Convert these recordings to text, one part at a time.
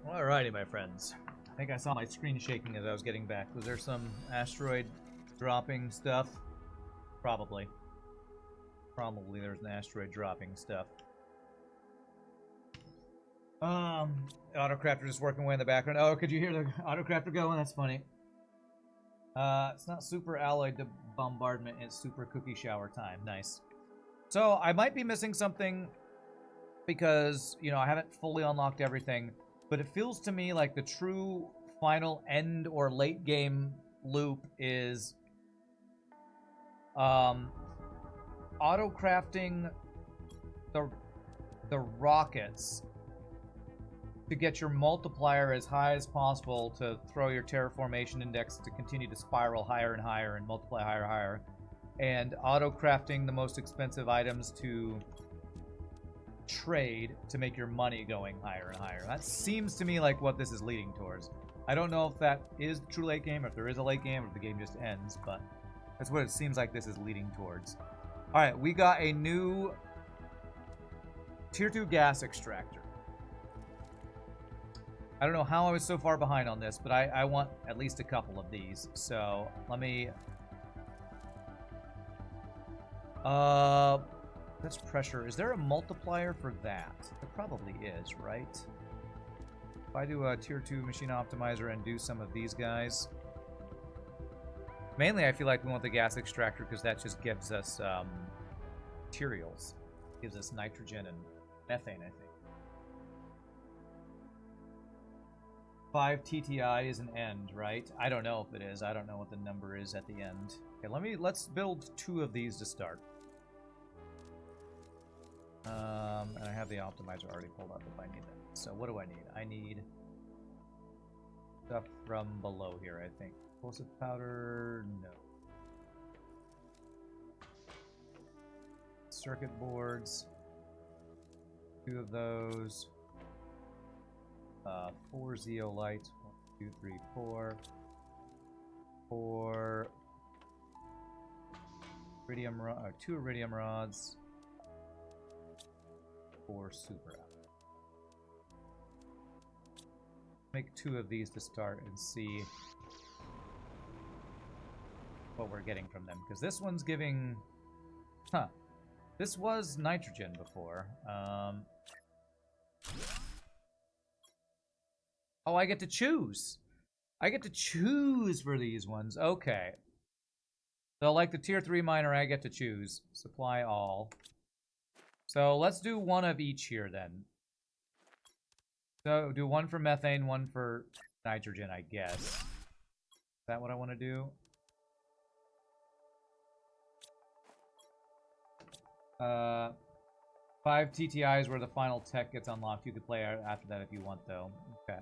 Alrighty, my friends. I think I saw my screen shaking as I was getting back. Was there some asteroid dropping stuff? Probably. Probably there's an asteroid dropping stuff. Autocrafter just working away in the background. Oh, could you hear the autocrafter going? That's funny. It's not super alloyed bombardment, it's super cookie shower time. Nice. So, I might be missing something because, you know, I haven't fully unlocked everything, but it feels to me like the true final end or late game loop is auto-crafting the rockets to get your multiplier as high as possible to throw your terraformation index to continue to spiral higher and higher and multiply higher and higher, and auto-crafting the most expensive items to trade to make your money going higher and higher. That seems to me like what this is leading towards. I don't know if that is the true late game, or if there is a late game, or if the game just ends, but that's what it seems like this is leading towards. Alright, we got a new Tier 2 gas extractor. I don't know how I was so far behind on this, but I want at least a couple of these. So, let me... that's pressure. Is there a multiplier for that? There probably is, right? If I do a Tier 2 machine optimizer and do some of these guys... Mainly, I feel like we want the gas extractor because that just gives us materials. Gives us nitrogen and methane, I think. 5 TTI is an end, right? I don't know if it is. I don't know what the number is at the end. Okay, let's build 2 of these to start. And I have the optimizer already pulled up if I need that. So what do I need? I need stuff from below here, I think. Explosive powder, no. Circuit boards, 2 of those. 4 zeolites, 1, 2, 3, 4. 4 iridium or 2 iridium rods. 4 super. Make 2 of these to start and see what we're getting from them, because this one's giving... Huh. This was nitrogen before. Oh, I get to choose. I get to choose for these ones. Okay. So, like the Tier 3 miner, I get to choose. Supply all. So, let's do 1 of each here, then. So, do 1 for methane, 1 for nitrogen, I guess. Is that what I want to do? 5 TTIs where the final tech gets unlocked. You could play after that if you want, though. Okay.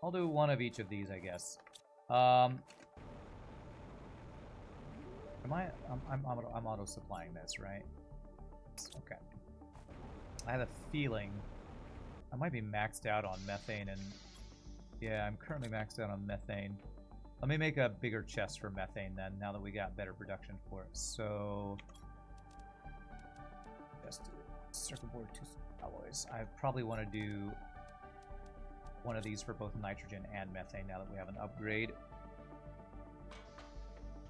I'll do 1 of each of these, I guess. I'm auto-supplying this, right? Okay. I have a feeling I might be maxed out on methane and... Yeah, I'm currently maxed out on methane. Let me make a bigger chest for methane then, now that we got better production for it. So... Just circuit board, 2 alloys. I probably want to do 1 of these for both nitrogen and methane now that we have an upgrade.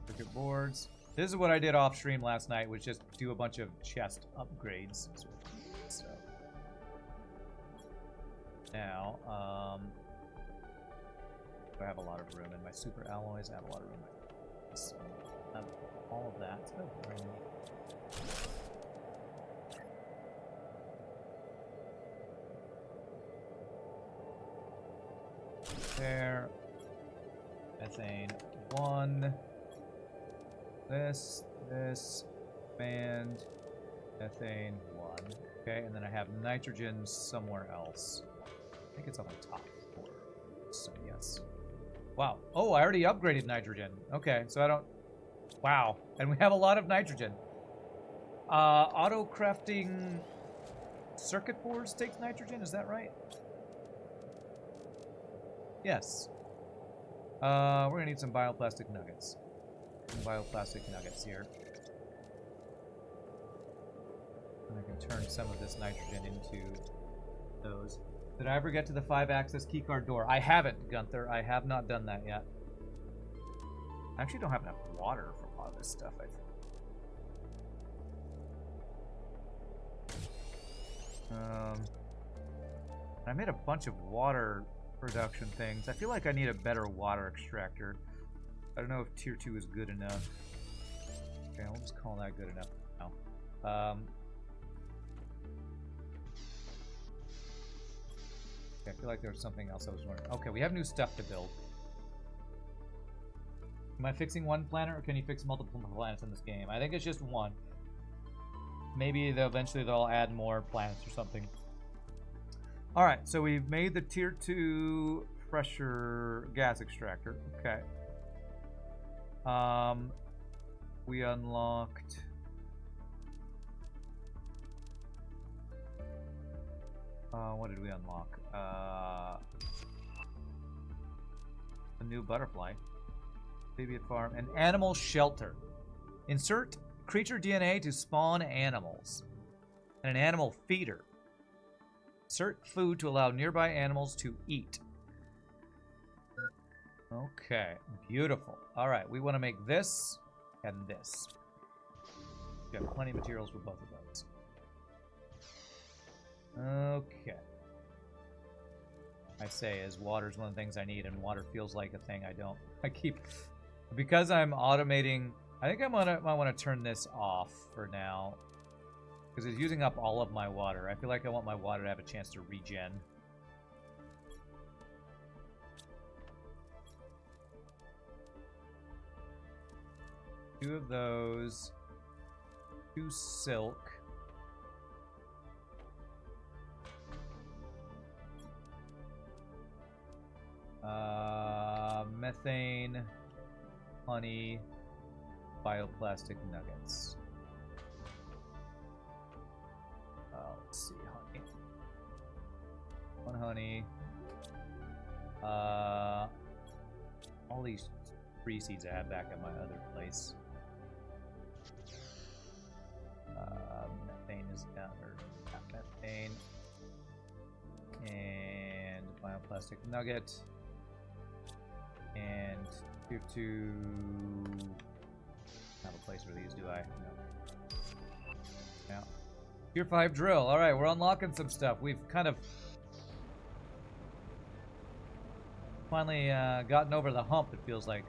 Circuit boards. This is what I did off stream last night, was just do a bunch of chest upgrades. So now, do I have a lot of room in my super alloys? I have a lot of room in my... So, all of that. Oh, very neat. There. Methane 1. This, and methane 1. Okay, and then I have nitrogen somewhere else. I think it's on the top floor. So, yes. Wow. Oh, I already upgraded nitrogen. Okay, so I don't... Wow. And we have a lot of nitrogen. Auto-crafting circuit boards takes nitrogen, is that right? Yes. We're gonna need some bioplastic nuggets. Some bioplastic nuggets here. And I can turn some of this nitrogen into those. Did I ever get to the 5-axis keycard door? I haven't, Gunther. I have not done that yet. I actually don't have enough water for a lot of this stuff, I think. I made a bunch of water production things. I feel like I need a better water extractor. I don't know if tier 2 is good enough. Okay, I'll just call that good enough now. Okay, I feel like there was something else I was wondering. Okay, we have new stuff to build. Am I fixing one planet, or can you fix multiple planets in this game? I think it's just one. Maybe eventually they'll add more planets or something. Alright, so we've made the tier 2 pressure gas extractor. Okay. We unlocked... what did we unlock? A new butterfly. Baby farm. An animal shelter. Insert creature DNA to spawn animals. And an animal feeder. Insert food to allow nearby animals to eat. Okay, beautiful. Alright, we want to make this and this. We have plenty of materials for both of those. Okay. I say is water's one of the things I need, and water feels like a thing I don't. I keep... Because I'm automating... I think I might want to turn this off for now. Because it's using up all of my water. I feel like I want my water to have a chance to regen. Two of those. 2 silk. Methane, honey, bioplastic nuggets. Let's see, honey. 1 honey. All these free seeds I have back at my other place. Methane is down, or not methane. And bioplastic nugget. And tier 2. Have a place for these, do I? No. Yeah. Tier 5 drill. Alright, we're unlocking some stuff. We've kind of finally gotten over the hump, it feels like.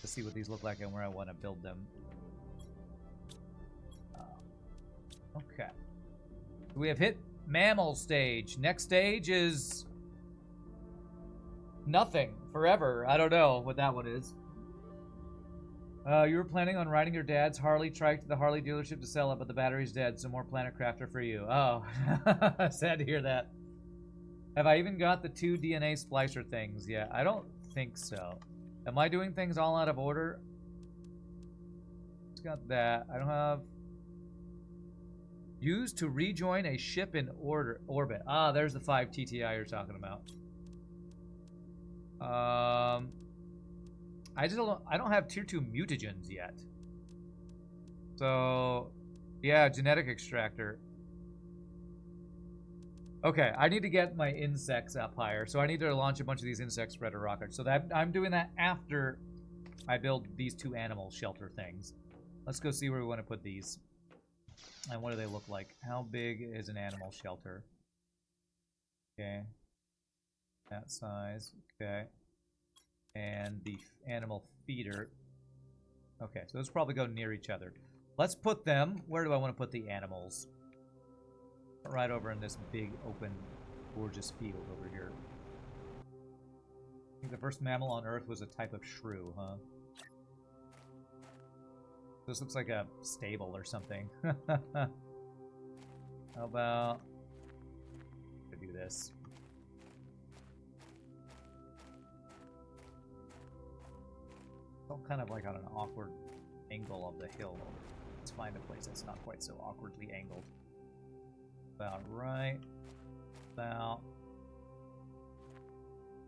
To see what these look like and where I want to build them. Okay. We have hit mammal stage. Next stage is nothing. Forever. I don't know what that one is. You were planning on riding your dad's Harley trike to the Harley dealership to sell it, but the battery's dead, so more Planet Crafter for you. Oh. Sad to hear that. Have I even got the 2 DNA splicer things yet? I don't think so. Am I doing things all out of order? Just got that. I don't have... Used to rejoin a ship in orbit. Ah, there's the 5 TTI you're talking about. I don't have tier 2 mutagens yet. So, yeah, genetic extractor. Okay, I need to get my insects up higher. So I need to launch a bunch of these insect spreader rockets. So that I'm doing that after I build these 2 animal shelter things. Let's go see where we want to put these. And what do they look like? How big is an animal shelter? Okay. That size. Okay. And the animal feeder. Okay, so those probably go near each other. Let's put them... Where do I want to put the animals? Right over in this big, open, gorgeous field over here. I think the first mammal on Earth was a type of shrew, huh? This looks like a stable or something. How about... to do this. It's all kind of like on an awkward angle of the hill. Let's find a place that's not quite so awkwardly angled. About right. About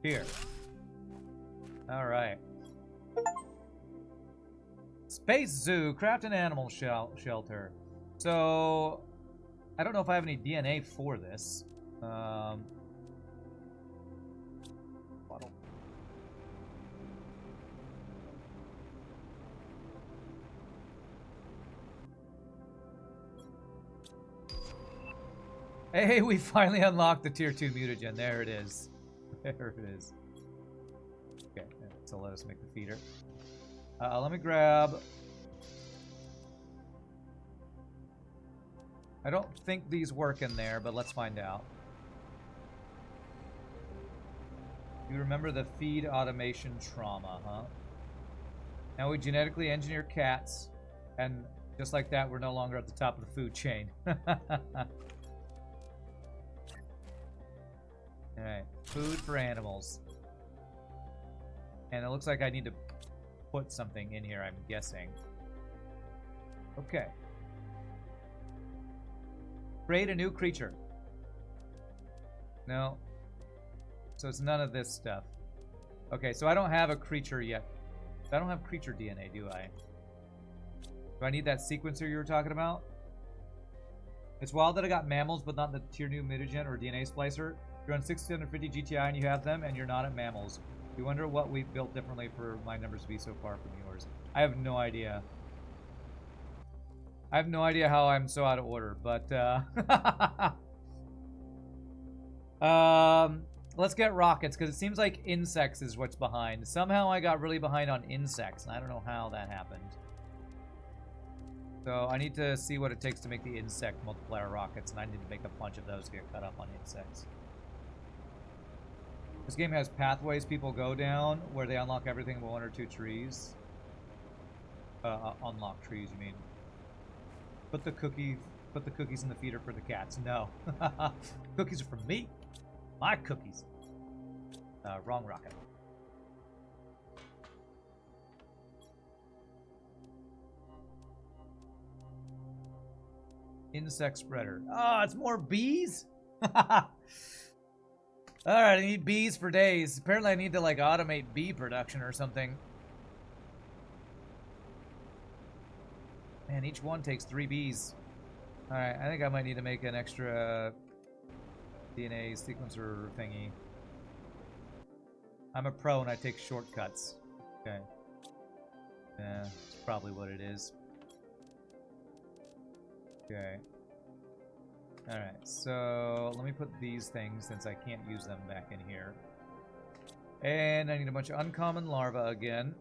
here. Alright. Space Zoo. Craft an animal shelter. So, I don't know if I have any DNA for this. Bottle. Hey, we finally unlocked the tier 2 mutagen. There it is. There it is. Okay, so let us make the feeder. Let me grab... I don't think these work in there, but let's find out. You remember the feed automation trauma, huh? Now we genetically engineer cats, and just like that, we're no longer at the top of the food chain. Alright, food for animals. And it looks like I need to put something in here, I'm guessing. Okay. Create a new creature. No. So it's none of this stuff. Okay, so I don't have a creature yet. I don't have creature DNA, do I? Do I need that sequencer you were talking about? It's wild that I got mammals, but not the tier new mutagen or DNA splicer. You're on 650 GTI and you have them, and you're not at mammals. You wonder what we've built differently for my numbers to be so far from yours. I have no idea. I have no idea how I'm so out of order, but let's get rockets, because it seems like insects is what's behind. Somehow I got really behind on insects, and I don't know how that happened. So I need to see what it takes to make the insect multiplier rockets, and I need to make a bunch of those to get cut up on insects. This game has pathways people go down where they unlock everything but 1 or 2 trees. Unlock trees, you mean? Put the cookies in the feeder for the cats. No. Cookies are for me. My cookies. Wrong rocket. Insect spreader. Ah, it's more bees? Alright, I need bees for days. Apparently I need to like automate bee production or something. Man, each one takes 3 bees. Alright, I think I might need to make an extra DNA sequencer thingy. I'm a pro and I take shortcuts. Okay. Yeah, that's probably what it is. Okay. Alright, so let me put these things, since I can't use them, back in here. And I need a bunch of uncommon larvae again.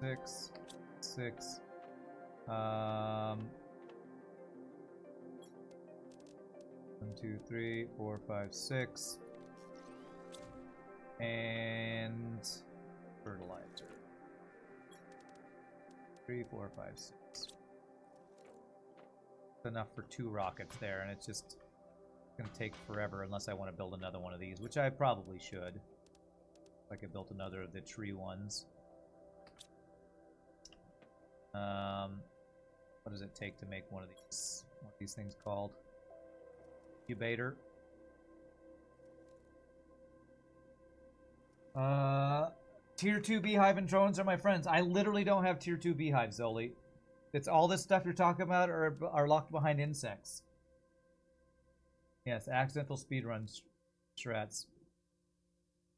Six. 1, 2, 3, 4, 5, 6. And fertilizer. 3, 4, 5, 6. That's enough for 2 rockets there, and it's just gonna take forever unless I want to build another one of these, which I probably should. If I could build another of the tree ones. What does it take to make one of these? What are these things called? Incubator. Tier 2 beehive and drones are my friends. I literally don't have tier 2 beehives, Zoli. It's all this stuff you're talking about are locked behind insects. Yes, accidental speedruns, strats.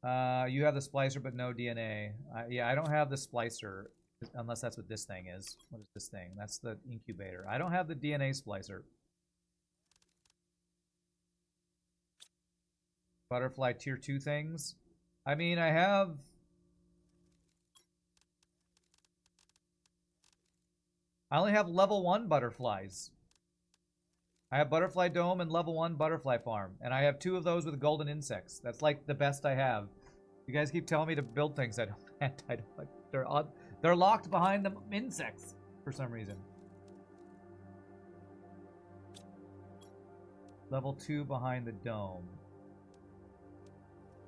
You have the splicer, but no DNA. Yeah, I don't have the splicer, unless that's what this thing is. What is this thing? That's the incubator. I don't have the DNA splicer. Butterfly tier 2 things. I mean, I have... I only have level 1 butterflies. I have Butterfly Dome and level 1 Butterfly Farm. And I have 2 of those with golden insects. That's like the best I have. You guys keep telling me to build things I don't. They're locked behind the insects for some reason. Level 2 behind the dome.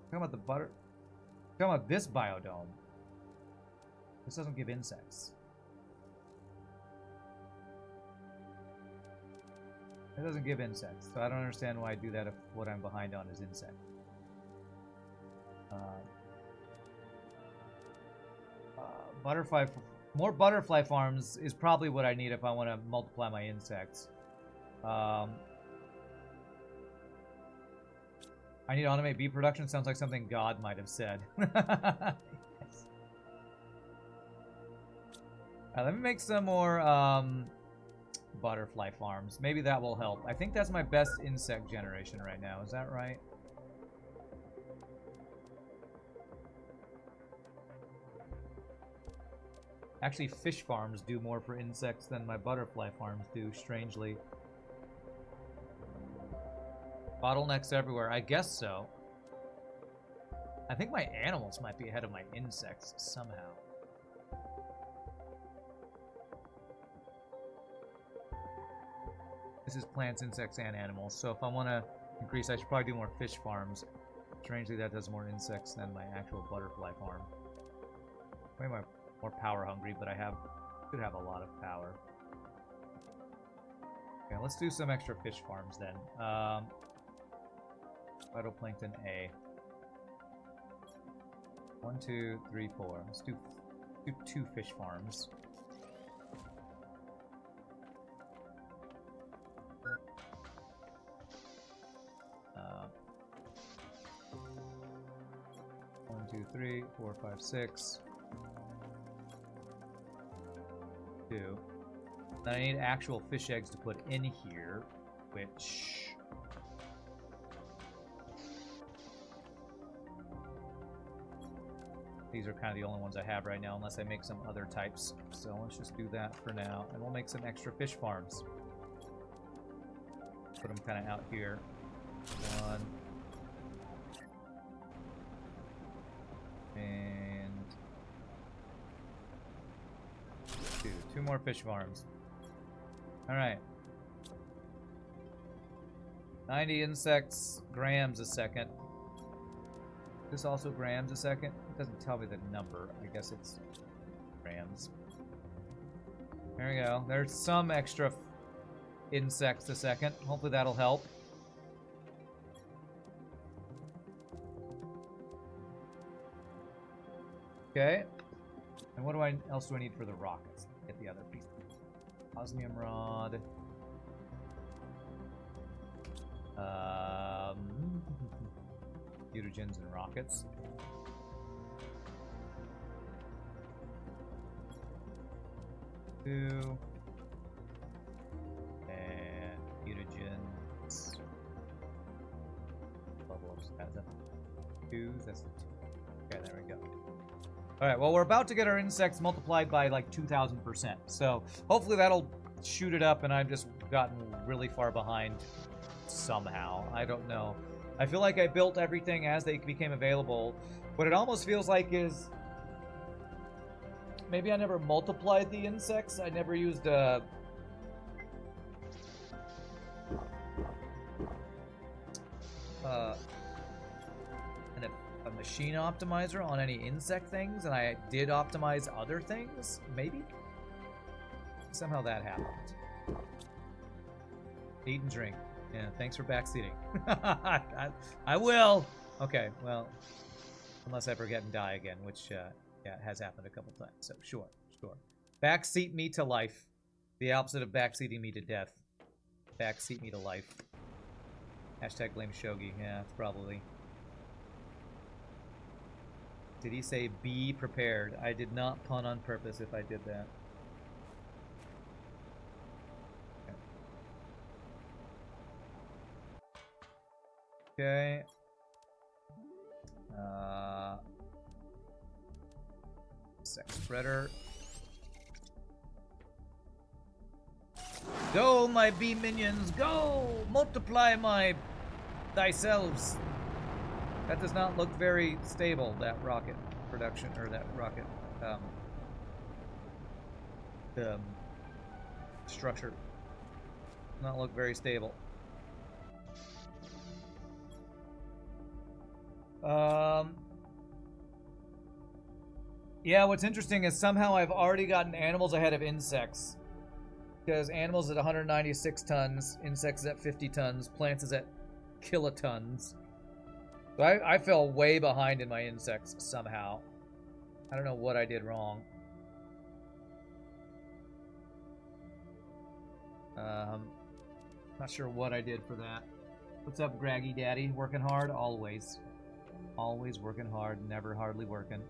Talking about the butter. Talking about this biodome. This doesn't give insects. It doesn't give insects, so I don't understand why I do that if what I'm behind on is insect. More butterfly farms is probably what I need if I want to multiply my insects. I need to automate bee production. Sounds like something God might have said. Yes. Let me make some more butterfly farms. Maybe that will help. I think that's my best insect generation right now. Is that right? Actually, fish farms do more for insects than my butterfly farms do, strangely. Bottlenecks everywhere. I guess so. I think my animals might be ahead of my insects somehow. This is plants, insects, and animals. So if I want to increase, I should probably do more fish farms. Strangely, that does more insects than my actual butterfly farm. Way more power hungry, but I should have a lot of power. Okay, let's do some extra fish farms then. Phytoplankton A. 1, 2, 3, 4. Let's do 2 fish farms. One, 2, 3, 4, 5, 6. 2. Then I need actual fish eggs to put in here, which... These are kind of the only ones I have right now, unless I make some other types. So let's just do that for now, and we'll make some extra fish farms. Put them kind of out here. 1. And 2. 2 more fish farms. Alright. 90 insects, grams a second. This also grams a second? It doesn't tell me the number. I guess it's grams. There we go. There's some extra insects a second. Hopefully that'll help. Okay. And what else do I need for the rockets? Get the other piece. Osmium rod. Mutagens and rockets. Two. And mutagens. Level up. That's a 2. That's the 2. Okay, there we go. Alright, well, we're about to get our insects multiplied by like 2,000%. So hopefully that'll shoot it up, and I've just gotten really far behind somehow. I don't know. I feel like I built everything as they became available. What it almost feels like is maybe I never multiplied the insects. I never used a machine optimizer on any insect things, and I did optimize other things. Maybe somehow that happened. Eat and drink. Yeah, thanks for backseating. I will. Okay, well, unless I forget and die again, which yeah, has happened a couple times. So sure. Backseat me to life. The opposite of backseating me to death. Backseat me to life. Hashtag blame Shogi. Yeah, it's probably. Did he say be prepared? I did not pun on purpose if I did that. Okay. Sex spreader. Go, my bee minions, go! Multiply thyselves. That does not look very stable, that rocket production, or that rocket structure. Does not look very stable. Yeah, what's interesting is somehow I've already gotten animals ahead of insects. Because animals at 196 tons, insects at 50 tons, plants is at kilotons. So I fell way behind in my insects somehow. I don't know what I did wrong. Not sure what I did for that. What's up, Graggy Daddy? Working hard? Always. Always working hard, never hardly working.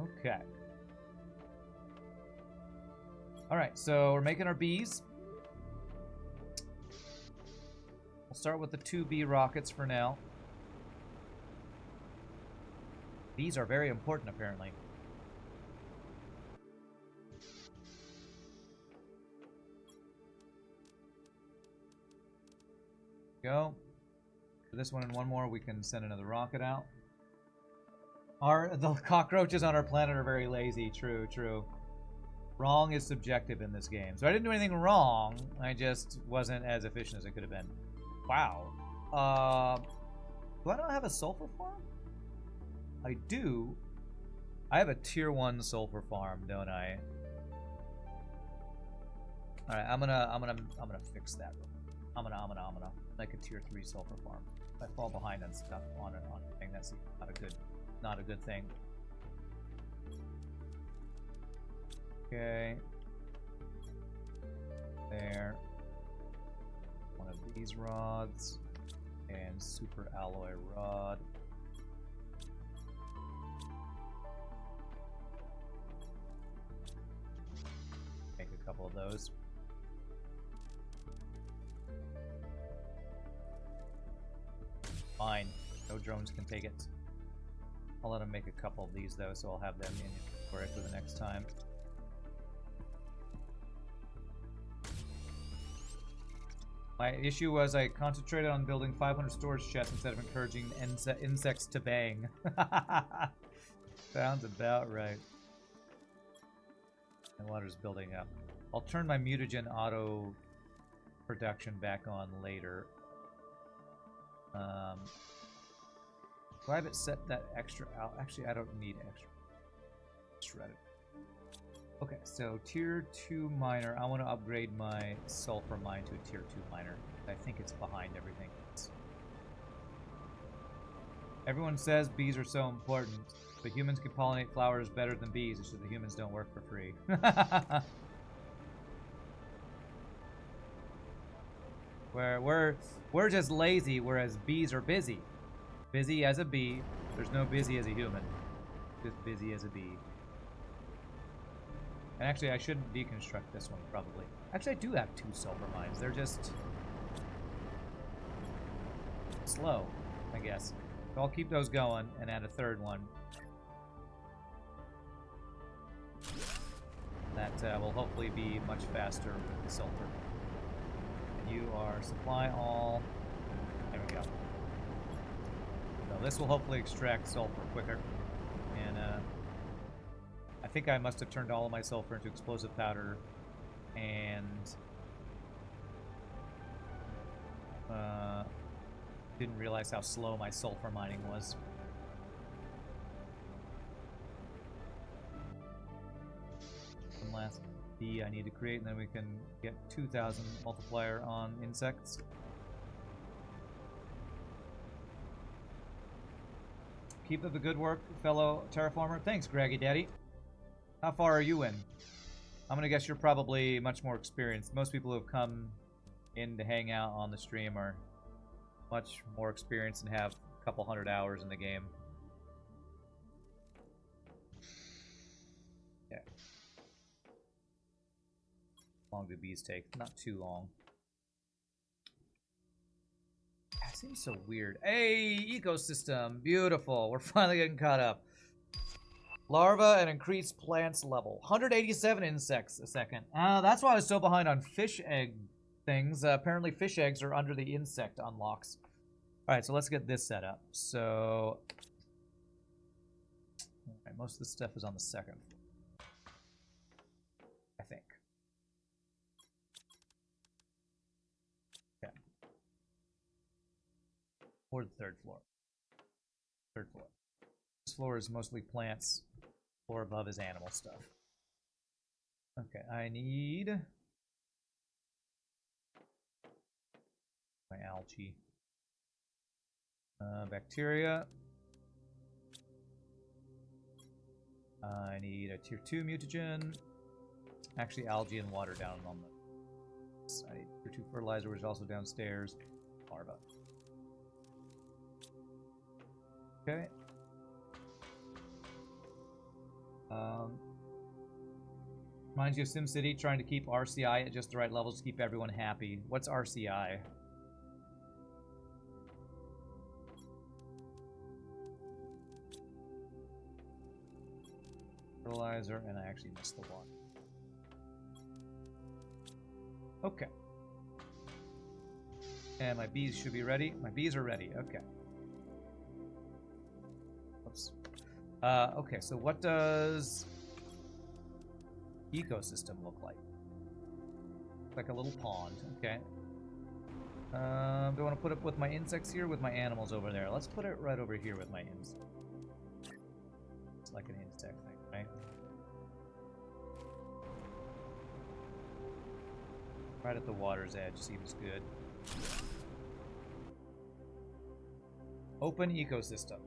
Okay. Alright, so we're making our bees. We'll start with the 2 bee rockets for now. Bees are very important, apparently. Go. For this one and one more, we can send another rocket out. The cockroaches on our planet are very lazy. True, true. Wrong is subjective in this game. So I didn't do anything wrong. I just wasn't as efficient as it could have been. Wow. Do I not have a sulfur farm? I do. I have a tier 1 sulfur farm, don't I? All right, I'm gonna fix that. I'm gonna like a tier 3 sulfur farm. If I fall behind on stuff on a thing, that's not a good thing. Okay. There. One of these rods and super alloy rod. Make a couple of those. Fine. No drones can take it. I'll let them make a couple of these though, so I'll have them in for it for the next time. My issue was I concentrated on building 500 storage chests instead of encouraging insects to bang. Sounds about right. And water's building up. I'll turn my mutagen auto production back on later. Do I have it set that extra out? Actually, I don't need extra. Shredded. Okay, so tier 2 miner. I want to upgrade my sulfur mine to a tier 2 miner. I think it's behind everything else. Everyone says bees are so important, but humans can pollinate flowers better than bees. It's just the humans don't work for free. We're just lazy, whereas bees are busy. Busy as a bee. There's no busy as a human. Just busy as a bee. And actually, I shouldn't deconstruct this one, probably. Actually, I do have 2 sulfur mines. They're just slow, I guess. So I'll keep those going and add a 3rd one. That will hopefully be much faster with the sulfur. And you are supply all. There we go. So this will hopefully extract sulfur quicker. And I think I must have turned all of my sulfur into explosive powder, and didn't realize how slow my sulfur mining was. One last bee I need to create, and then we can get 2,000 multiplier on insects. Keep up the good work, fellow terraformer. Thanks, Graggy Daddy. How far are you in? I'm gonna guess you're probably much more experienced. Most people who have come in to hang out on the stream are much more experienced and have a couple 100 hours in the game. Yeah. How long do bees take? Not too long. That seems so weird. Hey, ecosystem. Beautiful. We're finally getting caught up. Larva and increased plants level. 187 insects a second. That's why I was so behind on fish egg things. Apparently fish eggs are under the insect unlocks. Alright, so let's get this set up. So, okay, most of the stuff is on the 2nd floor, I think. Okay. Or the 3rd floor. 3rd floor. This floor is mostly plants. Floor above is animal stuff. Okay, I need my algae. Bacteria. I need a tier 2 mutagen. actually algae and water down on the side. Tier 2 fertilizer, which is also downstairs. Larva. Okay. Reminds you of SimCity, trying to keep RCI at just the right levels to keep everyone happy. What's RCI? Fertilizer, and I actually missed the one. Okay. And my bees should be ready. My bees are ready. Okay. Oops. Okay, so what does ecosystem look like? Like a little pond. Okay. Do I want to put it with my insects here, with my animals over there? Let's put it right over here with my insects. It's like an insect thing, right? Right at the water's edge seems good. Open ecosystem.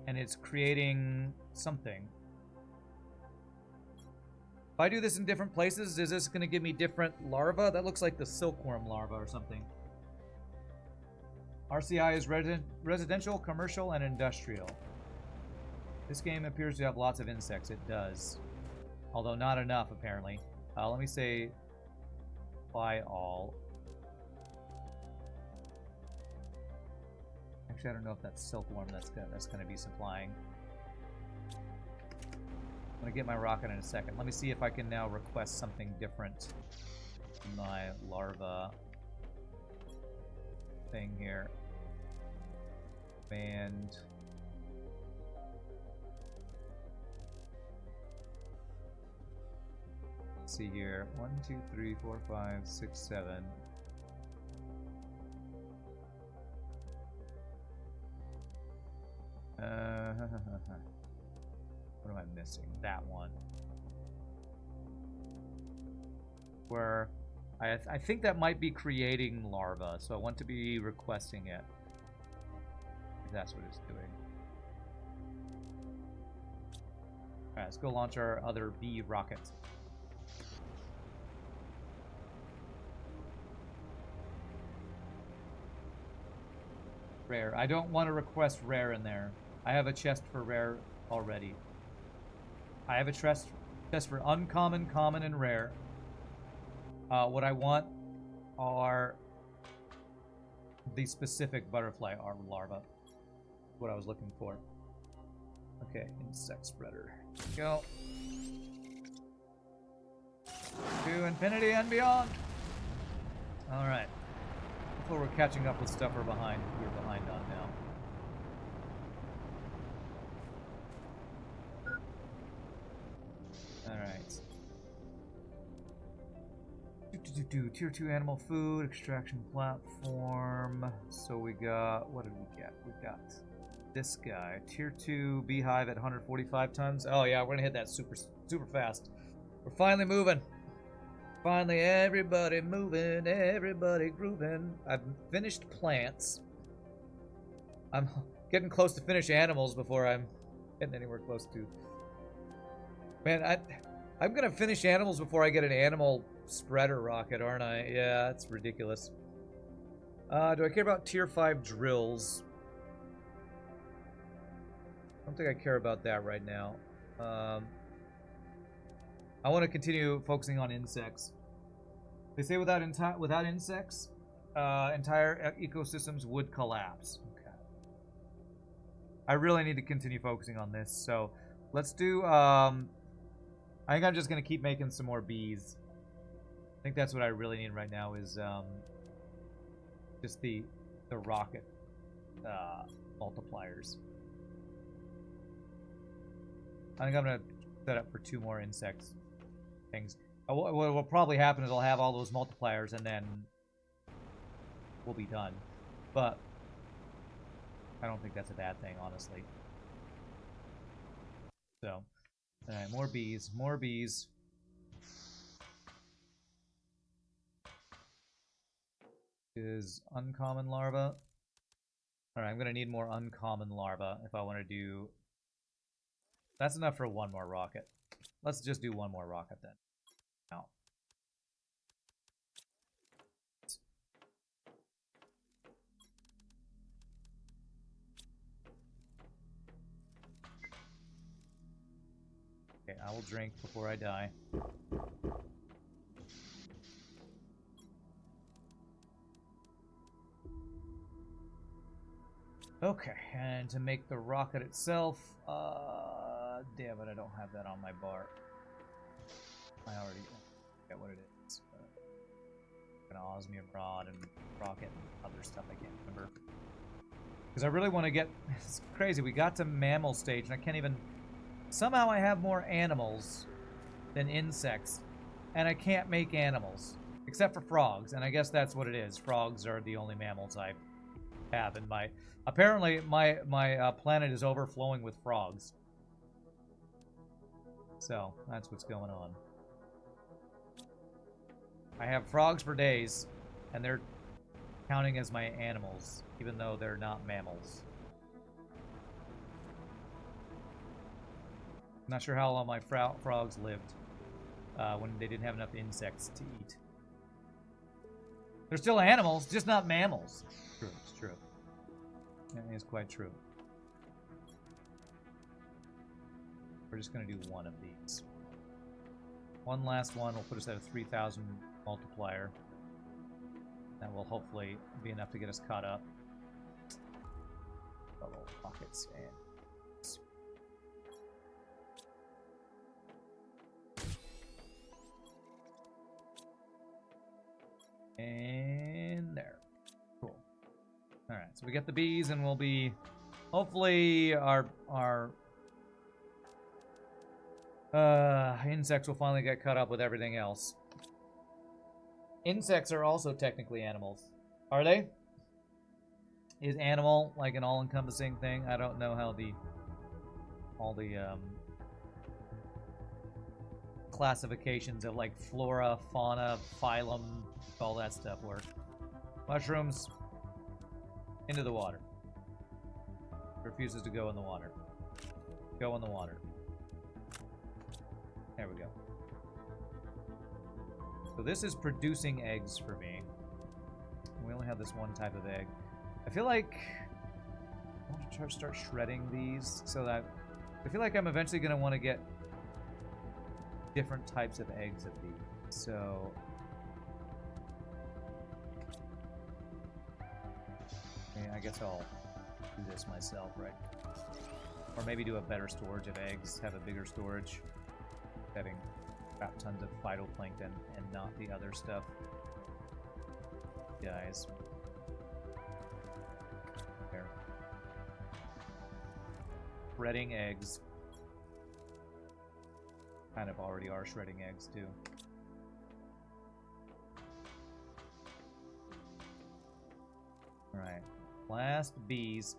And it's creating something. If I do this in different places, is this going to give me different larvae? That looks like the silkworm larva or something. RCI is residential, commercial, and industrial. This game appears to have lots of insects. It does. Although not enough, apparently. Let me say apply all. Actually, I don't know if that's silkworm that's gonna be supplying. I'm gonna get my rocket in a second. Let me see if I can now request something different in my larva thing here. And let's see here. 1, 2, 3, 4, 5, 6, 7. What am I missing? That one. Where I think that might be creating larvae, so I want to be requesting it. If that's what it's doing. Alright, let's go launch our other bee rocket. Rare. I don't want to request rare in there. I have a chest for rare already. I have a chest for uncommon, common, and rare. What I want are the specific butterfly larva. What I was looking for. Okay, insect spreader. Go. To infinity and beyond. All right. Before we're catching up with stuff we're behind on now. Alright. Tier 2 animal food, extraction platform. So we got, what did we get? We got this guy. Tier 2 beehive at 145 tons. Oh yeah, we're gonna hit that super fast. We're finally moving. Finally, everybody moving, everybody grooving. I've finished plants. I'm getting close to finish animals before I'm getting anywhere close to. Man, I'm gonna finish animals before I get an animal spreader rocket, aren't I? Yeah, that's ridiculous. Do I care about tier 5 drills? I don't think I care about that right now. I want to continue focusing on insects. They say without insects, entire ecosystems would collapse. Okay. I really need to continue focusing on this, so let's do. I think I'm just gonna keep making some more bees. I think that's what I really need right now is just the rocket multipliers. I think I'm gonna set up for 2 more insects things. What will probably happen is I'll have all those multipliers and then we'll be done. But I don't think that's a bad thing, honestly. So, alright, more bees, more bees. Is uncommon larva. Alright, I'm gonna need more uncommon larva if I want to do. That's enough for 1 more rocket. Let's just do one more rocket then. No. Okay, I will drink before I die. Okay, and to make the rocket itself, damn it, I don't have that on my bar. I already forget what it is. An osmium rod and rocket and other stuff I can't remember. Because I really want to get, it's crazy, we got to mammal stage and I can't even, somehow I have more animals than insects, and I can't make animals, except for frogs, and I guess that's what it is. Frogs are the only mammals I have in my, apparently my planet is overflowing with frogs. So, that's what's going on. I have frogs for days, and they're counting as my animals, even though they're not mammals. I'm not sure how long my frogs lived when they didn't have enough insects to eat. They're still animals, just not mammals. True, it's true. That is quite true. We're just going to do one of these. One last one will put us at a 3,000 multiplier. That will hopefully be enough to get us caught up. Little pockets and there. Cool. Alright, so we get the bees and we'll be hopefully our insects will finally get caught up with everything else. Insects are also technically animals. Are they? Is animal like an all-encompassing thing? I don't know how all the classifications of like flora, fauna, phylum, all that stuff work. Mushrooms into the water. Refuses to go in the water. Go in the water. There we go. So this is producing eggs for me. We only have this one type of egg. I feel like I want to start shredding these so that I feel like I'm eventually going to want to get different types of eggs of these. So I guess I'll do this myself, right? Or maybe do a better storage of eggs, have a bigger storage, having crap tons of phytoplankton and not the other stuff. Guys. There. Shredding eggs. Kind of already are shredding eggs too. Alright. Last bees.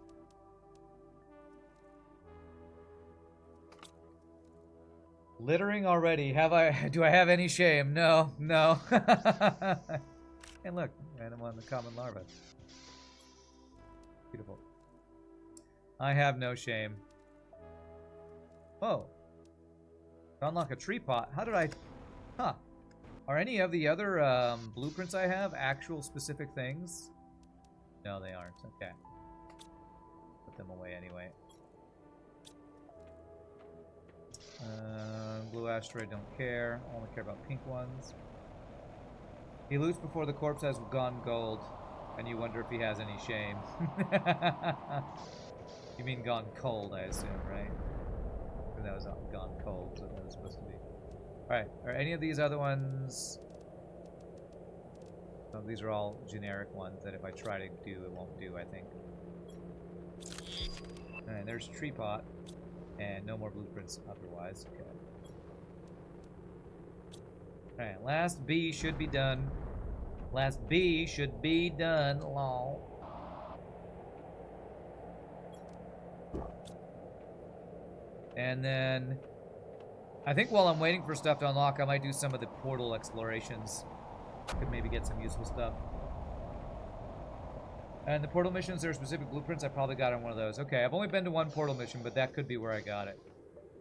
Littering already. Do I have any shame? No, no. And look, animal on the common larva. Beautiful. I have no shame. Oh. Unlock a tree pot. How did I... Huh. Are any of the other blueprints I have actual specific things? No, they aren't. Okay. Put them away anyway. Blue asteroid, don't care. Only care about pink ones. He loots before the corpse has gone gold, and you wonder if he has any shame. You mean gone cold, I assume, right? Or that was gone cold, so that was supposed to be. Alright, are any of these other ones... Oh, these are all generic ones that if I try to do, it won't do, I think. Alright, there's tree pot. And no more blueprints otherwise. Okay. Alright, last B should be done. Last B should be done. Lol. And then I think while I'm waiting for stuff to unlock, I might do some of the portal explorations. Could maybe get some useful stuff. And the portal missions, there are specific blueprints. I probably got on one of those. Okay, I've only been to one portal mission, but that could be where I got it.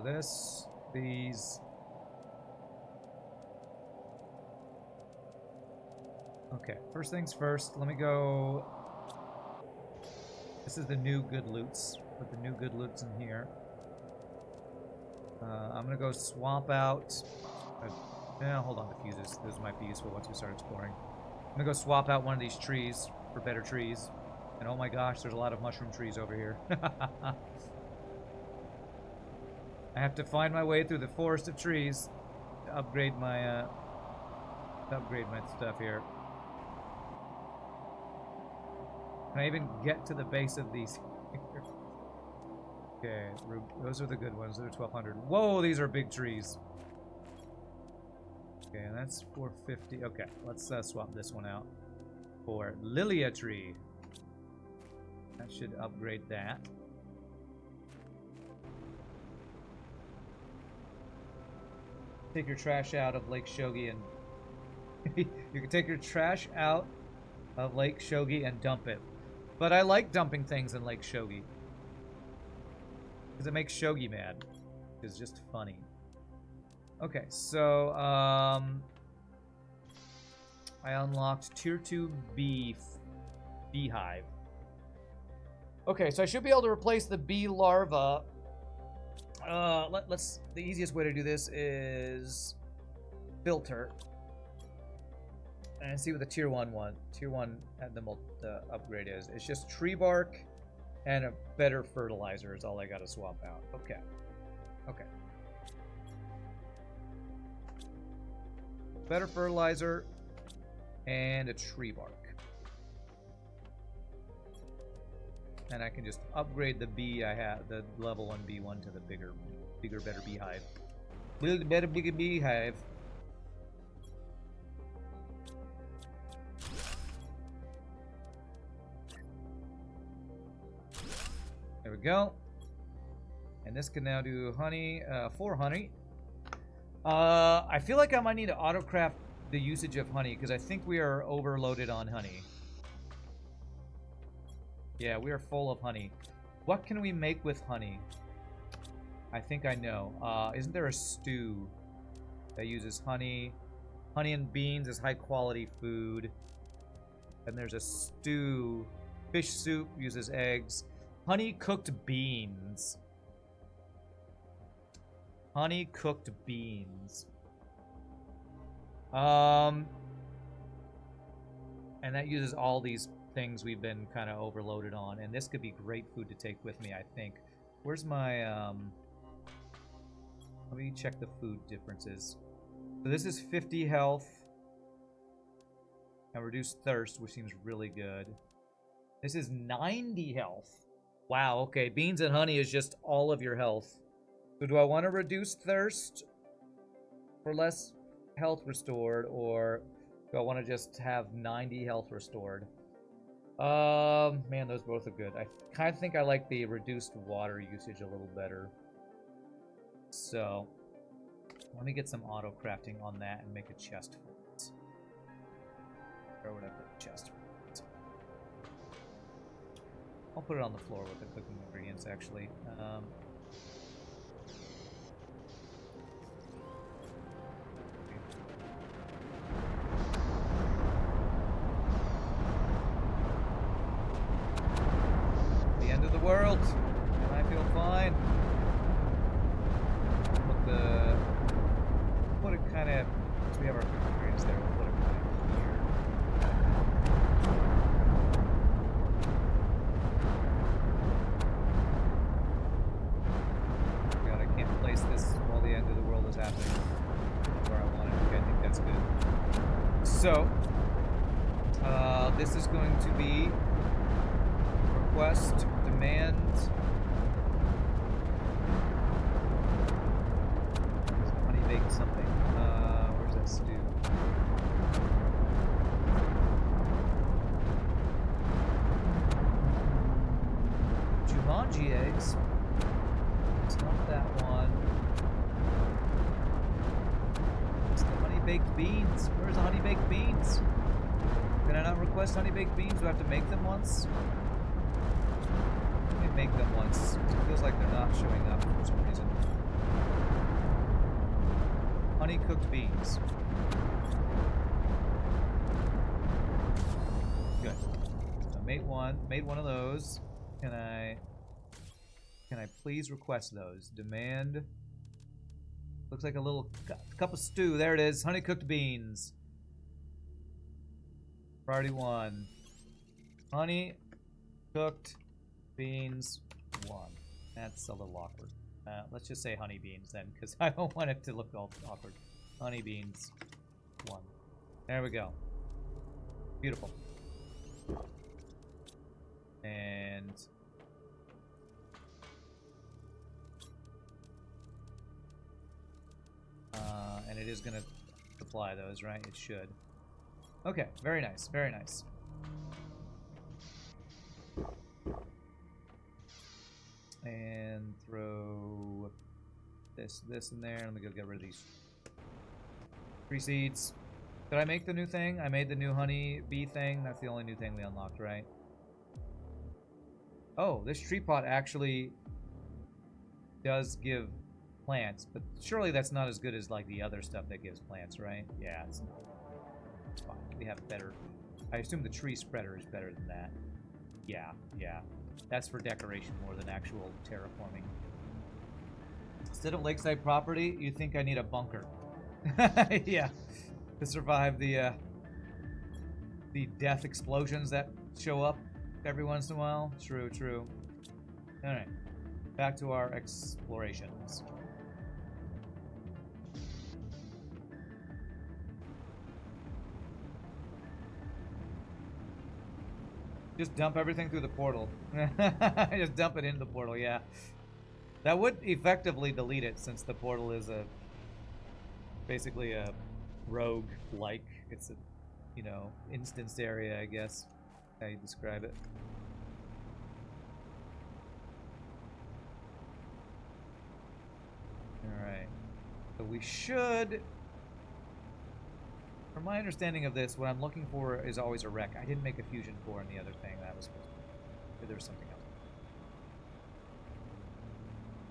So this, these. Okay, first things first, let me go. This is the new good loots. Put the new good loots in here. I'm gonna go swap out. Hold on, the fuses. Those might be useful once we start exploring. I'm gonna go swap out one of these trees for better trees. And oh my gosh, there's a lot of mushroom trees over here. I have to find my way through the forest of trees to upgrade my stuff here. Can I even get to the base of these? Okay, those are the good ones. They're 1200. Whoa, these are big trees. Okay, and that's 450. Okay, let's swap this one out for Lilia tree. That should upgrade that. Take your trash out of Lake Shogi and you can take your trash out of Lake Shogi and dump it. But I like dumping things in Lake Shogi because it makes Shogi mad. It's just funny. Okay, so I unlocked Tier 2 beehive. Okay, so I should be able to replace the bee larva. Let's. The easiest way to do this is filter and see what the tier 1 at the upgrade is. It's just tree bark and a better fertilizer is all I got to swap out. Okay. Okay. Better fertilizer and a tree bark. And I can just upgrade the bee I have, the level 1 B1 to the bigger, better beehive. Build a better, bigger beehive. There we go. And this can now do honey, 4 honey. I feel like I might need to autocraft the usage of honey because I think we are overloaded on honey. Yeah, we are full of honey. What can we make with honey? I think I know. Isn't there a stew that uses honey? Honey and beans is high quality food. And there's a stew. Fish soup uses eggs. Honey cooked beans. Honey cooked beans. And that uses all these things we've been kind of overloaded on, and this could be great food to take with me, I think. Where's my let me check the food differences. So this is 50 health and reduced thirst, which seems really good. This is 90 health. Wow, okay, beans and honey is just all of your health. So do I want to reduce thirst for less health restored, or do I want to just have 90 health restored? Man, those both are good. I kind of think I like the reduced water usage a little better. So, let me get some auto crafting on that and make a chest for it. Where would I put the chest for it? I'll put it on the floor with the cooking ingredients, actually. World, and I feel fine. Put it kind of, so we have our ingredients there. We'll put it kind of here. God, I can't place this while the end of the world is happening where I want it. Okay, I think that's good. So, this is going to be request. Demand. Honey baked something. Where's that stew? Jumanji eggs. It's not that one. It's the honey baked beans. Where's the honey baked beans? Can I not request honey baked beans? Do I have to make them once? Make them once. It feels like they're not showing up for some reason. Honey cooked beans. Good. So made one of those. Can I please request those? Demand. Looks like a little cup of stew. There it is. Honey cooked beans. Priority 1. Honey cooked beans 1. That's a little awkward. Let's just say honey beans then, because I don't want it to look all awkward. Honey beans 1. There we go. Beautiful. And it is going to supply those, right? It should. Okay, very nice, very nice. And throw this in there. Let me go get rid of these 3 seeds. Did I make the new thing? I made the new honey bee thing. That's the only new thing we unlocked, right? Oh, this tree pot actually does give plants, but surely that's not as good as like the other stuff that gives plants, right? Yeah, it's fine. We have better. I assume the tree spreader is better than that. Yeah. That's for decoration more than actual terraforming. Instead of lakeside property, you think I need a bunker. Yeah. To survive the death explosions that show up every once in a while. True. Alright. Back to our explorations. Just dump everything through the portal. Just dump it into the portal, yeah. That would effectively delete it, since the portal is basically a rogue-like. It's a, instanced area, I guess, how you describe it. Alright. So we should... From my understanding of this, what I'm looking for is always a wreck. I didn't make a fusion core in the other thing that was supposed to be. There was something else.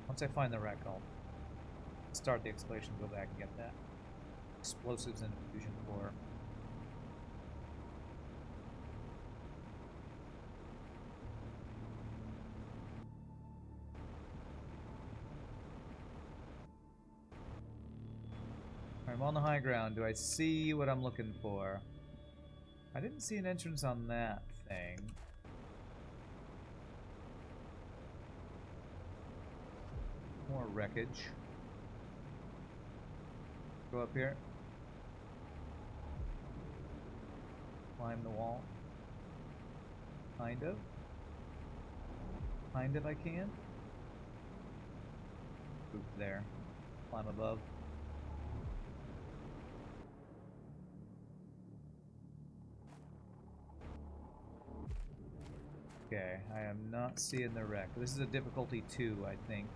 Once I find the wreck, I'll start the exploration, go back and get that. Explosives and fusion core. I'm on the high ground. Do I see what I'm looking for? I didn't see an entrance on that thing. More wreckage. Go up here. Climb the wall. Kind of. Kind of I can. Oop, there. Climb above. Okay, I am not seeing the wreck. This is a difficulty 2, I think.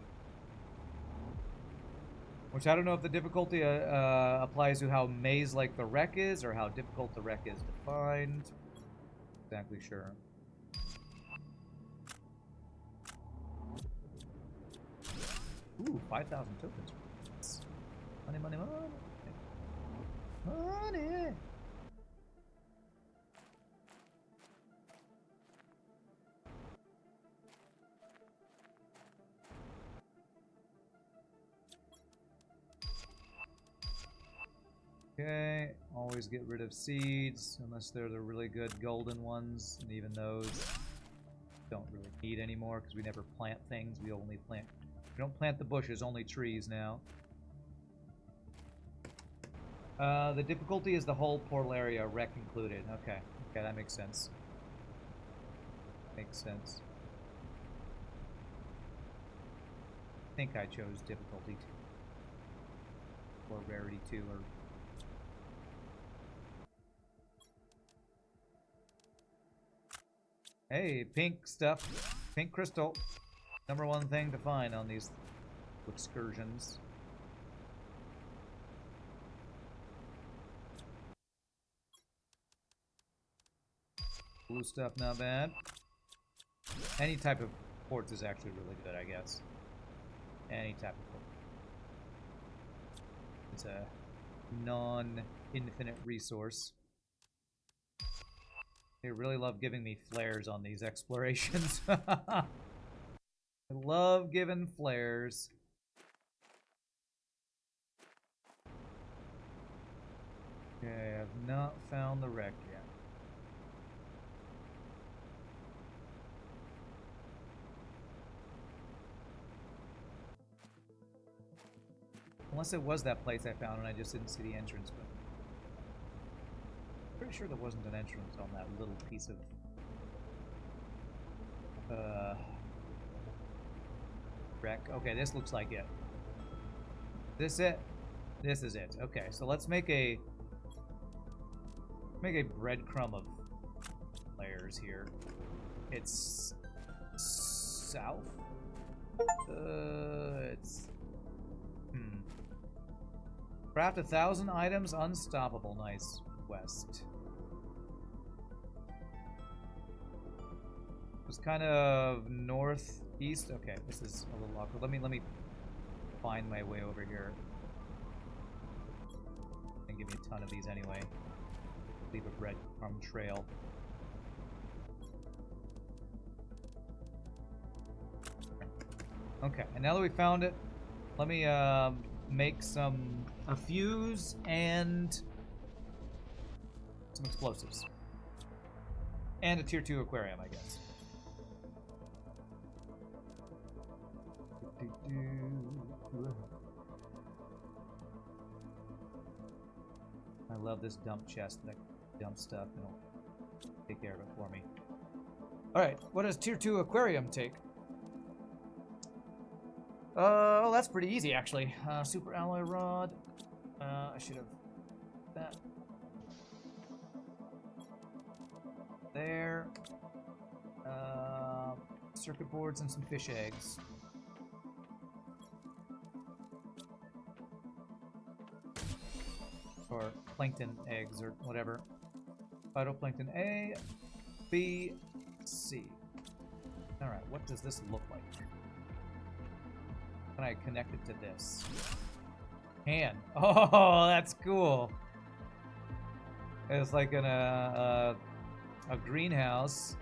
Which I don't know if the difficulty applies to how maze-like the wreck is, or how difficult the wreck is to find. Exactly sure. Ooh, 5,000 tokens. Money, money, money. Money! Okay, always get rid of seeds, unless they're the really good golden ones, and even those don't really need anymore, because we never plant things, we don't plant the bushes, only trees now. The difficulty is the whole portal area, wreck included. Okay, that makes sense. Makes sense. I think I chose difficulty 2. Or rarity 2, or... Hey, pink stuff. Pink crystal. #1 thing to find on these excursions. Blue stuff, not bad. Any type of quartz is actually really good, I guess. Any type of quartz. It's a non-infinite resource. They really love giving me flares on these explorations. I love giving flares. Okay, I've not found the wreck yet. Unless it was that place I found and I just didn't see the entrance, but I'm pretty sure there wasn't an entrance on that little piece of wreck. Okay, this looks like it. This it? This is it. Okay, so let's make a breadcrumb of layers here. It's south. It's craft 1,000 items, unstoppable. Nice. West. It was kind of northeast. Okay, this is a little awkward. Let me find my way over here. And give me a ton of these anyway. Leave a breadcrumb trail. Okay, and now that we found it, let me make a fuse and some explosives. And a tier 2 aquarium, I guess. I love this dump chest that dumps stuff and it'll take care of it for me. Alright, what does tier 2 aquarium take? Oh, that's pretty easy actually. Super alloy rod. I should have that. There. Circuit boards and some fish eggs. Or plankton eggs or whatever. Phytoplankton A, B, C. Alright, what does this look like? Can I connect it to this? Can. Oh, that's cool. It's like a greenhouse.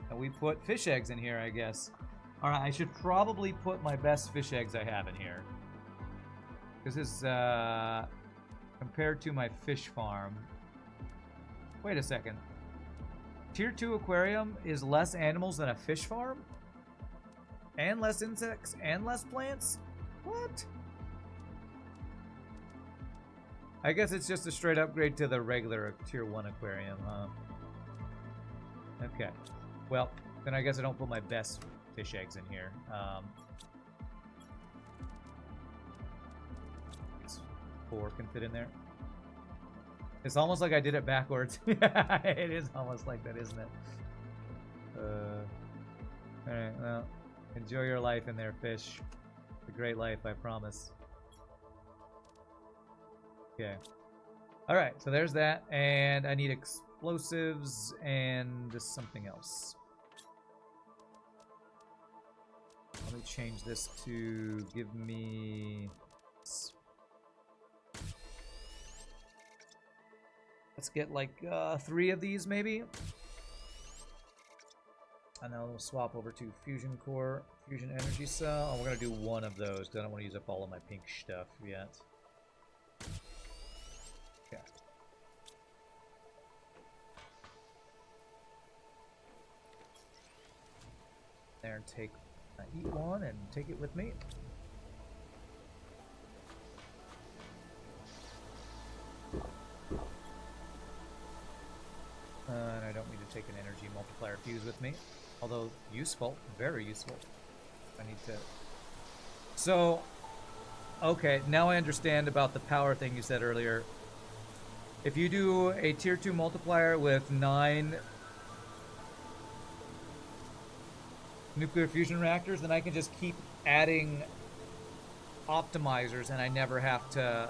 And we put fish eggs in here, I guess. Alright, I should probably put my best fish eggs I have in here. This is, compared to my fish farm. Wait a second. Tier 2 aquarium is less animals than a fish farm? And less insects and less plants? What? I guess it's just a straight upgrade to the regular tier 1 aquarium, huh? Okay. Well, then I guess I don't put my best fish eggs in here. 4 can fit in there. It's almost like I did it backwards. It is almost like that, isn't it? Alright, well, enjoy your life in there, fish. It's a great life, I promise. Okay. Alright, so there's that. And I need explosives and just something else. Let me change this to give me... Let's get like 3 of these maybe. And then we'll swap over to fusion core, fusion energy cell. Oh, we're gonna do 1 of those because I don't want to use up all of my pink stuff yet. Okay. There and take, eat 1 and take it with me. And I don't need to take an energy multiplier fuse with me. Although, useful. Very useful. I need to... So, okay, now I understand about the power thing you said earlier. If you do a tier 2 multiplier with 9 nuclear fusion reactors, then I can just keep adding optimizers and I never have to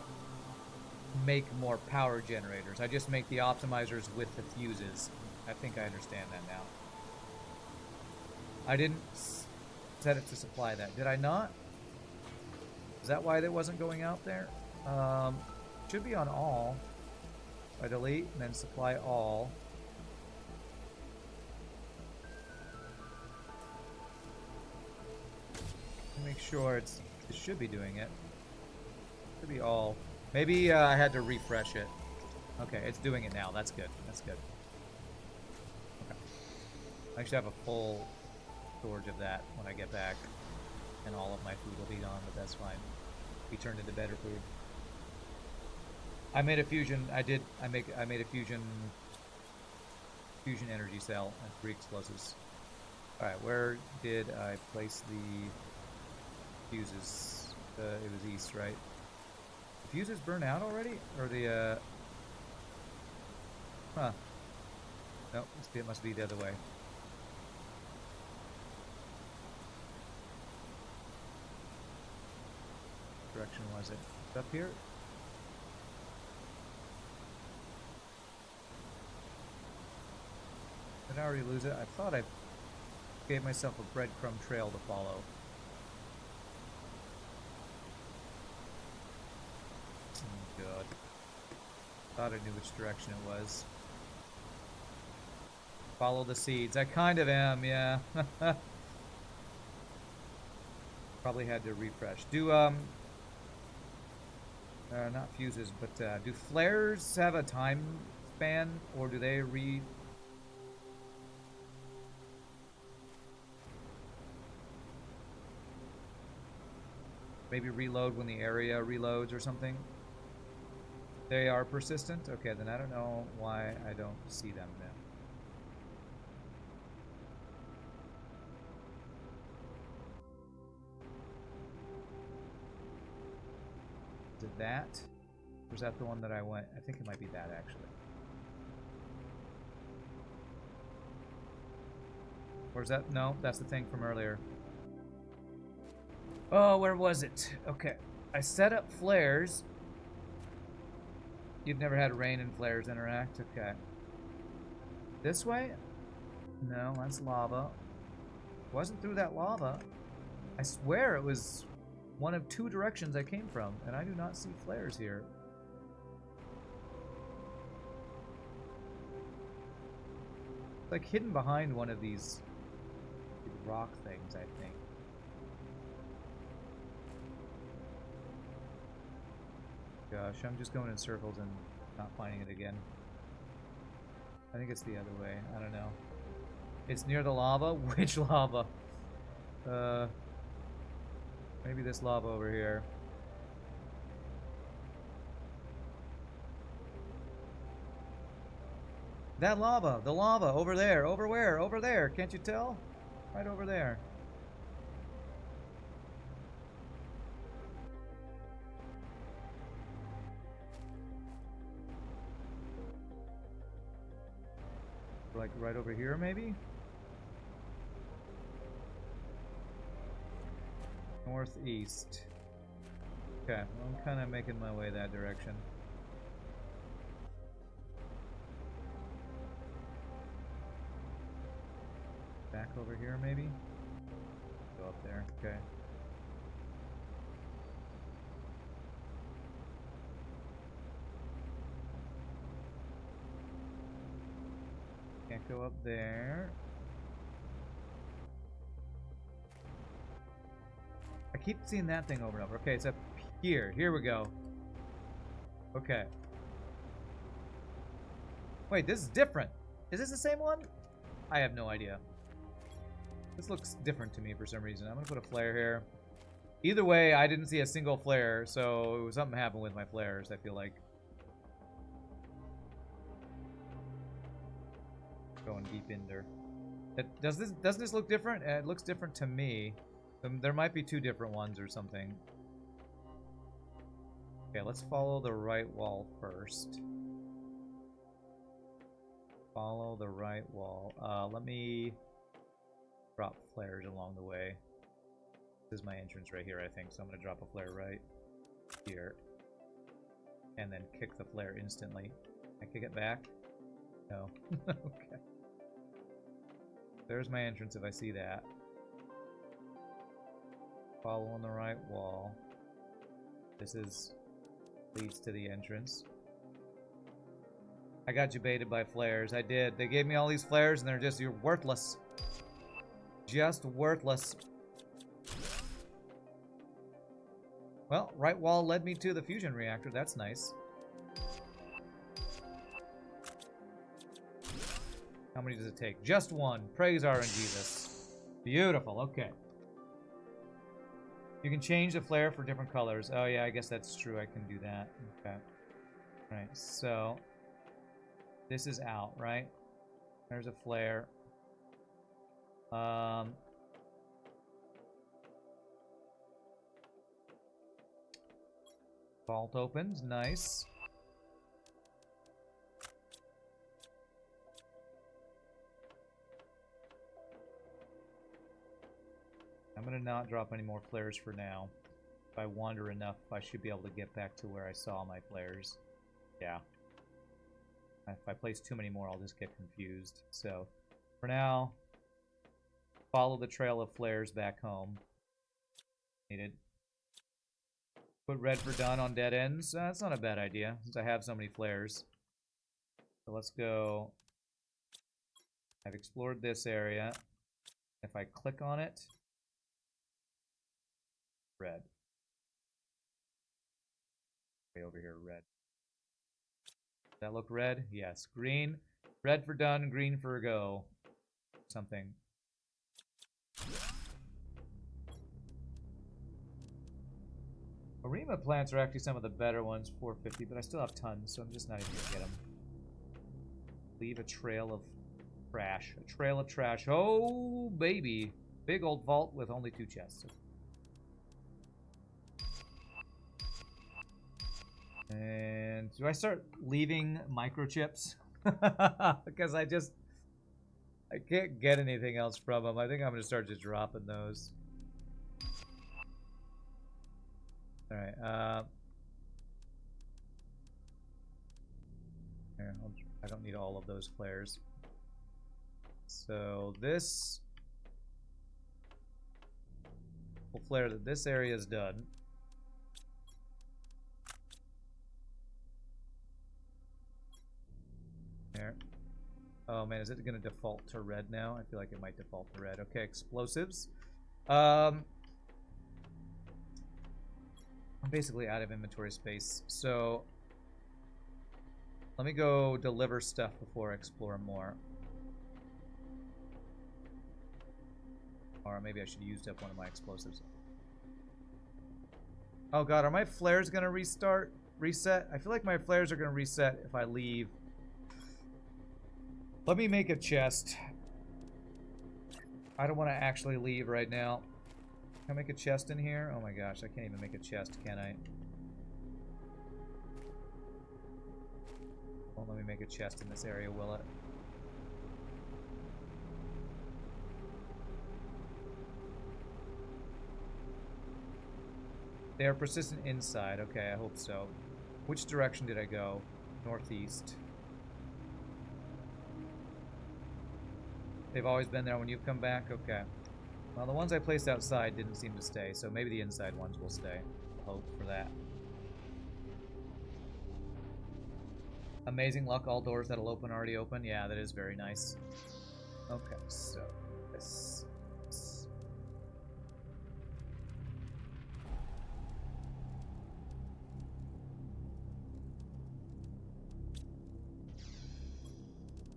make more power generators. I just make the optimizers with the fuses. I think I understand that now. I didn't set it to supply that. Did I not? Is that why that wasn't going out there? should be on all. I delete and then supply all. Make sure it should be doing it. Should be all. Maybe I had to refresh it. Okay, it's doing it now. That's good. That's good. Okay. I actually have a full storage of that when I get back, and all of my food will be gone, but that's fine. Be turned into better food. I made a fusion. I made a fusion energy cell and 3 explosives. All right, where did I place the fuses? It was east, right? The fuses burn out already, or the huh? No, it must be the other way. What direction was it? It's up here. Did I already lose it? I thought I gave myself a breadcrumb trail to follow. God. Thought I knew which direction it was. Follow the seeds. I kind of am, yeah. Probably had to refresh. Do, not fuses, but, do flares have a time span, or do they maybe reload when the area reloads or something? They are persistent? Okay, then I don't know why I don't see them then. Is it that? Or is that the one that I went? I think it might be that, actually. Or is that? No, that's the thing from earlier. Oh, where was it? Okay. I set up flares. You've never had rain and flares interact? Okay. This way? No, that's lava. Wasn't through that lava. I swear it was one of 2 directions I came from, and I do not see flares here. It's like hidden behind one of these rock things, I think. Gosh, I'm just going in circles and not finding it again. I think it's the other way. I don't know. It's near the lava? Which lava? Maybe this lava over here. That lava! The lava! Over there! Over where? Over there! Can't you tell? Right over there. Like right over here, maybe? Northeast. Okay, I'm kind of making my way that direction. Back over here, maybe? Go up there, okay. Can't go up there. I keep seeing that thing over and over. Okay, it's up here. Here we go. Okay. Wait, this is different. Is this the same one? I have no idea. This looks different to me for some reason. I'm gonna put a flare here. Either way, I didn't see a single flare, so something happened with my flares, I feel like. Going deep in there. Doesn't this look different? It looks different to me. There might be 2 different ones or something. Okay, let's follow the right wall first. Follow the right wall. Let me drop flares along the way. This is my entrance right here, I think, so I'm gonna drop a flare right here. And then kick the flare instantly. Can I kick it back? No. Okay. There's my entrance if I see that. Following the right wall. This is leads to the entrance. I got baited by flares. I did. They gave me all these flares and they're just, you're worthless. Just worthless. Well, right wall led me to the fusion reactor. That's nice. How many does it take? Just one. Praise RNGesus. Beautiful. Okay. You can change the flare for different colors. Oh yeah, I guess that's true. I can do that. Okay. All right. So this is out, right? There's a flare. Vault opens. Nice. I'm going to not drop any more flares for now. If I wander enough, I should be able to get back to where I saw my flares. Yeah. If I place too many more, I'll just get confused. So, for now, follow the trail of flares back home. Needed. Put red for done on dead ends. That's not a bad idea, since I have so many flares. So let's go. I've explored this area. If I click on it, red. Way over here, red. Does that look red? Yes. Green. Red for done, green for go. Something. Arima plants are actually some of the better ones, 450, but I still have tons, so I'm just not even gonna get them. Leave a trail of trash. A trail of trash. Oh, baby. Big old vault with only 2 chests. And do I start leaving microchips? Because I can't get anything else from them. I think I'm going to start just dropping those. Alright, here, I don't need all of those flares. So this will flare that this area is done. There. Oh man, is it going to default to red now? I feel like it might default to red. Okay, explosives. I'm basically out of inventory space, so let me go deliver stuff before I explore more. Or maybe I should have used up one of my explosives. Oh god, are my flares gonna reset? I feel like my flares are gonna reset if I leave. Let me make a chest. I don't want to actually leave right now. Can I make a chest in here? Oh my gosh, I can't even make a chest, can I? Won't let me make a chest in this area, will it? They are persistent inside. Okay, I hope so. Which direction did I go? Northeast. They've always been there when you've come back? Okay. Well, the ones I placed outside didn't seem to stay, so maybe the inside ones will stay. I'll hope for that. Amazing luck, all doors that'll open already open. Yeah, that is very nice. Okay, so this.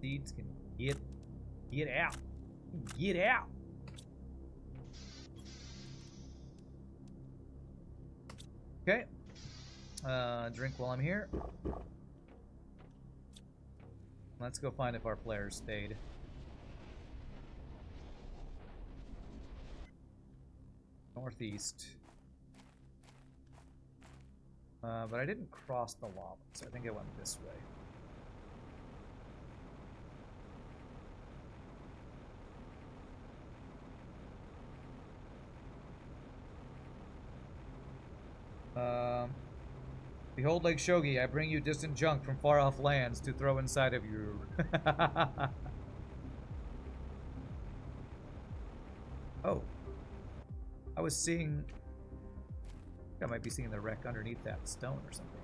Seeds can get out. Get out. Okay. Drink while I'm here. Let's go find if our flares stayed. Northeast. But I didn't cross the lava, so I think I went this way. Behold, Lake Shogi, I bring you distant junk from far-off lands to throw inside of you. Oh. I was seeing... I think I might be seeing the wreck underneath that stone or something.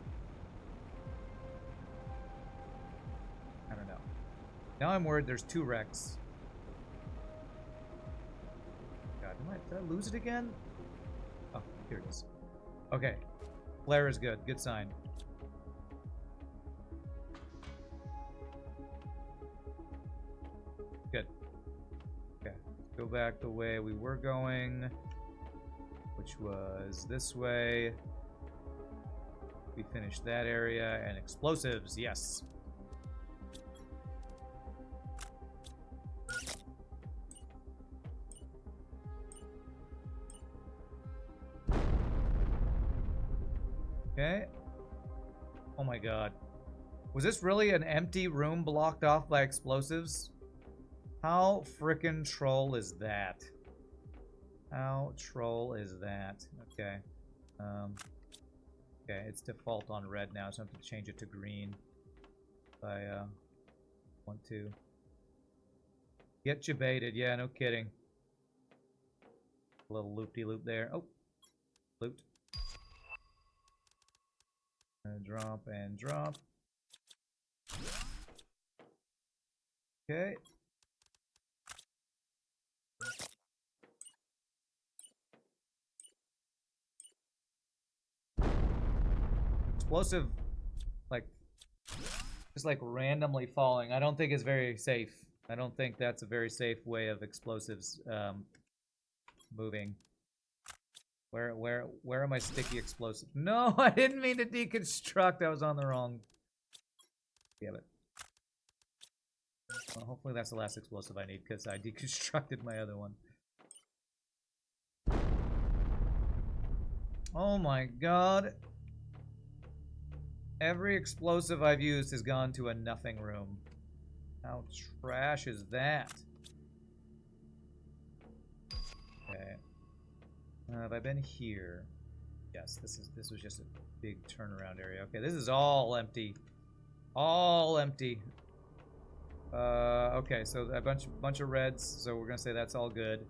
Now I'm worried there's 2 wrecks. God, did I lose it again? Oh, here it is. Okay. Flare is good. Good sign. Good. Okay. Go back the way we were going, which was this way. We finished that area. And explosives, yes. Okay. Oh my god. Was this really an empty room blocked off by explosives? How frickin' troll is that? How troll is that? Okay. Okay, it's default on red now, so I have to change it to green. If I want to. Get you baited, yeah, no kidding. A little loop-de-loop there. Oh, loot. And drop and drop. Okay. Explosive, like, just like randomly falling. I don't think it's very safe. I don't think that's a very safe way of explosives moving. Where are my sticky explosives? No, I didn't mean to deconstruct. I was on the wrong. Damn it. Well, hopefully that's the last explosive I need because I deconstructed my other one. Oh my god. Every explosive I've used has gone to a nothing room. How trash is that? Okay. Have I been here? Yes, this was just a big turnaround area. Okay, this is all empty. All empty. Okay, so a bunch of reds, so we're gonna say that's all good.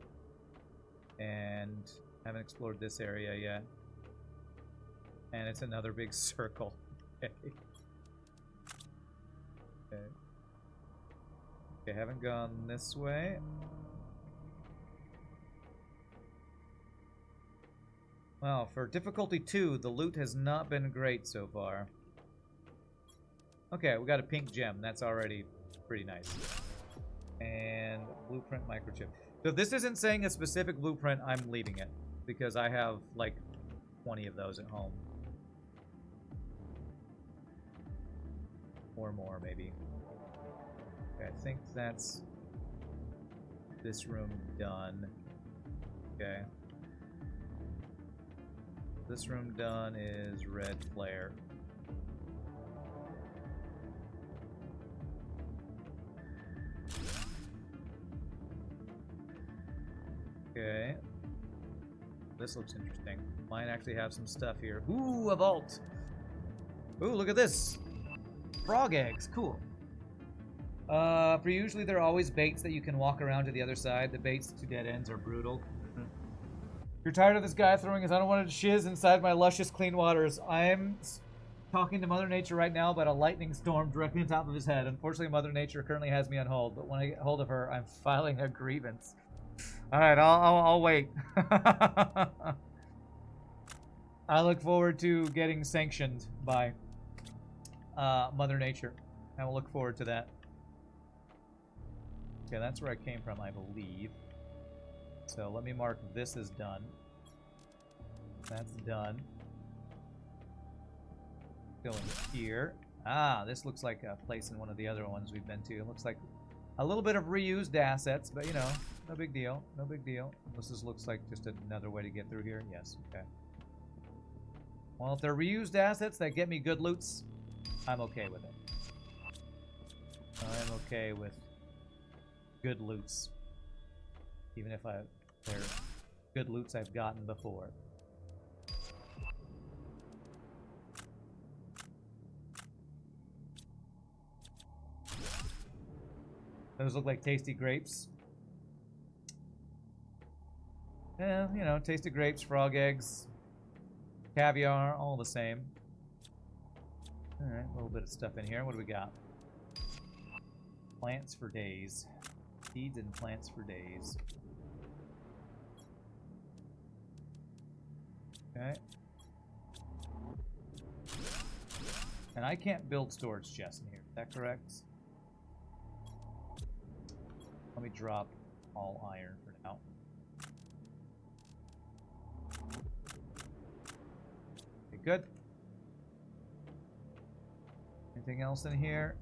And haven't explored this area yet. And it's another big circle. Okay. Okay. Okay, haven't gone this way. Well, for difficulty 2, the loot has not been great so far. Okay, we got a pink gem. That's already pretty nice. And blueprint microchip. So if this isn't saying a specific blueprint, I'm leaving it. Because I have, like, 20 of those at home. Or more, maybe. Okay, I think that's this room done. Okay. This room done is red flare. Okay. This looks interesting. Might actually have some stuff here. Ooh, a vault! Ooh, look at this! Frog eggs, cool. For usually there are always baits that you can walk around to the other side. The baits to dead ends are brutal. You're tired of this guy throwing his unwanted shiz inside my luscious clean waters. I'm talking to Mother Nature right now about a lightning storm directly on top of his head. Unfortunately, Mother Nature currently has me on hold, but when I get hold of her, I'm filing a grievance. Alright, I'll wait. I look forward to getting sanctioned by Mother Nature. I will look forward to that. Okay, that's where I came from, I believe. So let me mark this as done. That's done. Go in here. Ah, this looks like a place in one of the other ones we've been to. It looks like a little bit of reused assets, but you know, no big deal. No big deal. This looks like just another way to get through here. Yes, okay. Well, if they're reused assets that get me good loots, I'm okay with it. I'm okay with good loots. Even if they're good loots I've gotten before. Those look like tasty grapes. Yeah, you know, tasty grapes, frog eggs, caviar, all the same. Alright, a little bit of stuff in here. What do we got? Plants for days. Seeds and plants for days. Okay. And I can't build storage chests in here. Is that correct? Let me drop all iron for now. Okay, good. Anything else in here?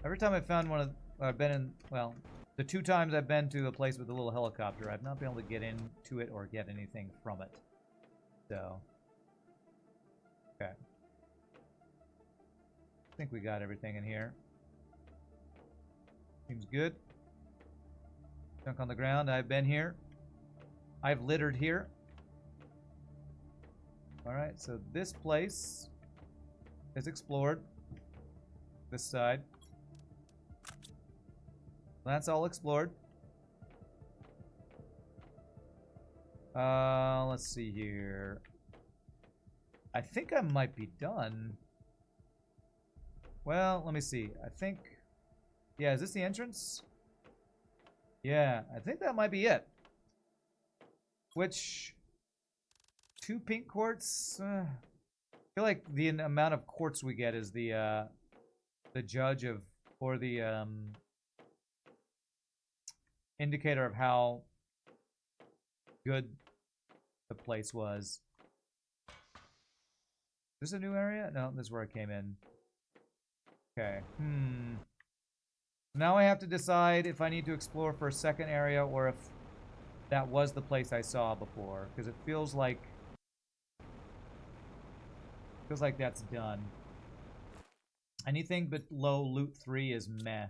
Every time I found one of... I've been in... Well, the 2 times I've been to a place with a little helicopter, I've not been able to get into it or get anything from it. So... Okay. I think we got everything in here. Seems good. Junk on the ground. I've been here. I've littered here. Alright, so this place is explored. This side. That's all explored. Let's see here. I think I might be done. Well, let me see. I think... Yeah, is this the entrance? Yeah, I think that might be it. Which... 2 pink quartz? I feel like the amount of quartz we get is the judge of... Or the, indicator of how good the place was. Is this a new area? No, this is where I came in. Okay. Now I have to decide if I need to explore for a second area or if that was the place I saw before. Because it feels like that's done. Anything below loot 3 is meh.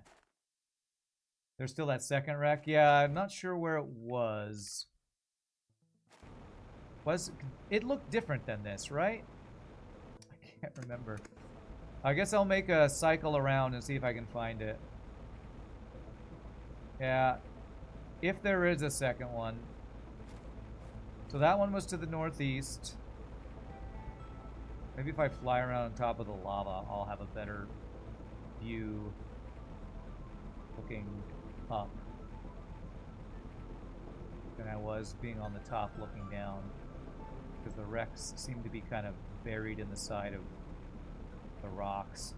There's still that second wreck. Yeah, I'm not sure where it was. It looked different than this, right? I can't remember. I guess I'll make a cycle around and see if I can find it. Yeah. If there is a second one. So that one was to the northeast. Maybe if I fly around on top of the lava, I'll have a better view looking up than I was being on the top looking down, because the wrecks seem to be kind of buried in the side of the rocks.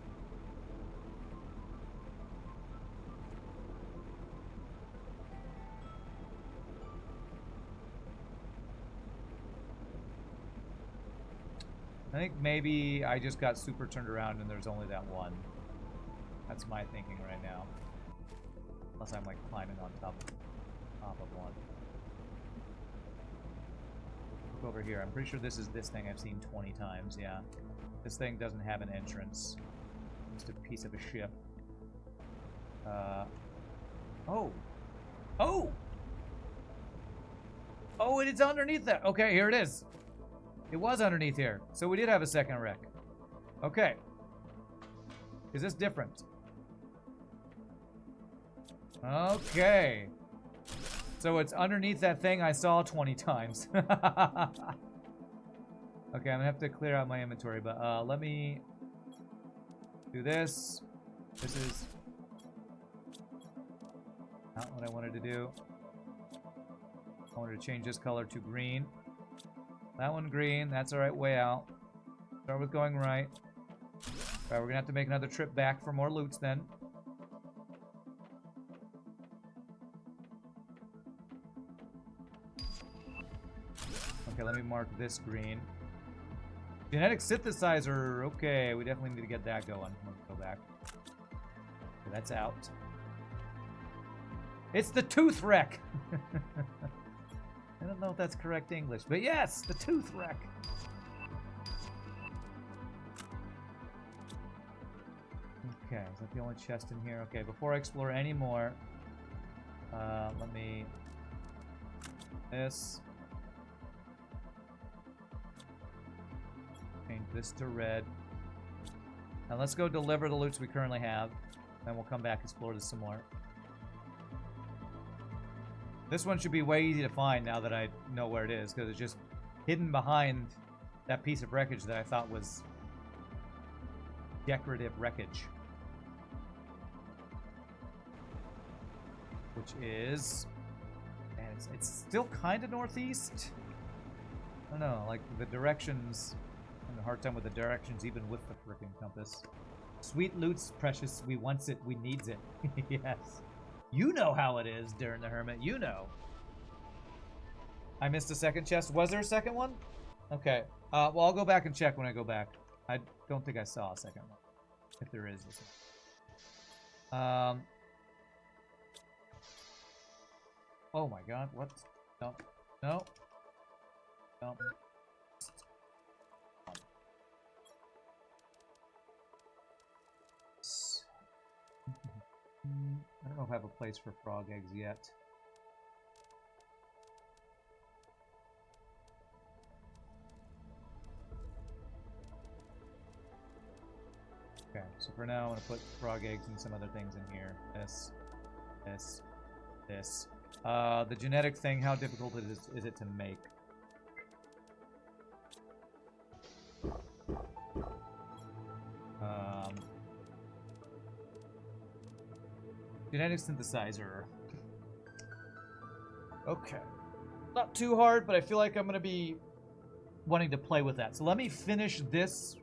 I think maybe I just got super turned around and there's only that one. That's my thinking right now. Unless I'm like climbing on top of one. Look over here. I'm pretty sure this is this thing I've seen 20 times, yeah. This thing doesn't have an entrance. Just a piece of a ship. Oh! Oh! Oh, and it's underneath that! Okay, here it is. It was underneath here. So we did have a second wreck. Okay. Is this different? Okay. So it's underneath that thing I saw 20 times. Okay, I'm gonna have to clear out my inventory, but let me do this. This is not what I wanted to do. I wanted to change this color to green. That one green, that's alright, way out. Start with going right. Alright, we're gonna have to make another trip back for more loots then. Okay, let me mark this green. Genetic synthesizer, okay, we definitely need to get that going. Let's go back. Okay, that's out. It's the tooth wreck! I don't know if that's correct English, but yes, the tooth wreck. Okay, is that the only chest in here? Okay, before I explore any more, let me... This. Change this to red. Now let's go deliver the loots we currently have. Then we'll come back and explore this some more. This one should be way easy to find now that I know where it is, because it's just hidden behind that piece of wreckage that I thought was decorative wreckage. which is, and it's still kind of northeast. I don't know, like the directions. I'm having a hard time with the directions, even with the frickin' compass. Sweet loot's precious. We wants it. We needs it. Yes. You know how it is, Darren the Hermit. You know. I missed a second chest. Was there a second one? Okay. Well, I'll go back and check when I go back. I don't think I saw a second one. If there is. Oh my god. What? No. No. No. I don't know if I have a place for frog eggs yet. Okay, so for now I'm going to put frog eggs and some other things in here. This. The genetic thing, how difficult is it to make? Genetic synthesizer. Okay. Not too hard, but I feel like I'm going to be wanting to play with that. So let me finish this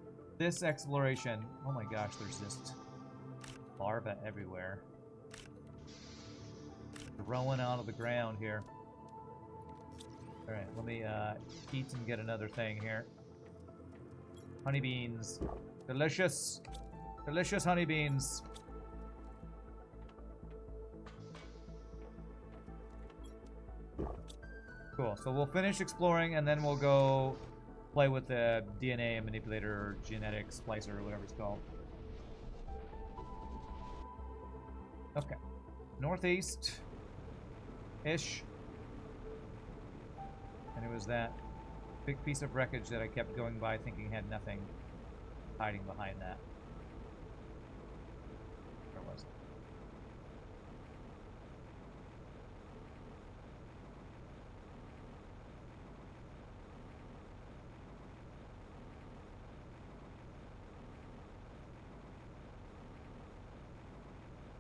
exploration. Oh my gosh, there's just larvae everywhere. Growing out of the ground here. Alright, let me eat and get another thing here. Honeybeans. Delicious. Delicious honeybeans. Cool, so we'll finish exploring and then we'll go play with the DNA manipulator or genetic splicer or whatever it's called. Okay. Northeast-ish. And it was that big piece of wreckage that I kept going by thinking had nothing hiding behind that. Where was it?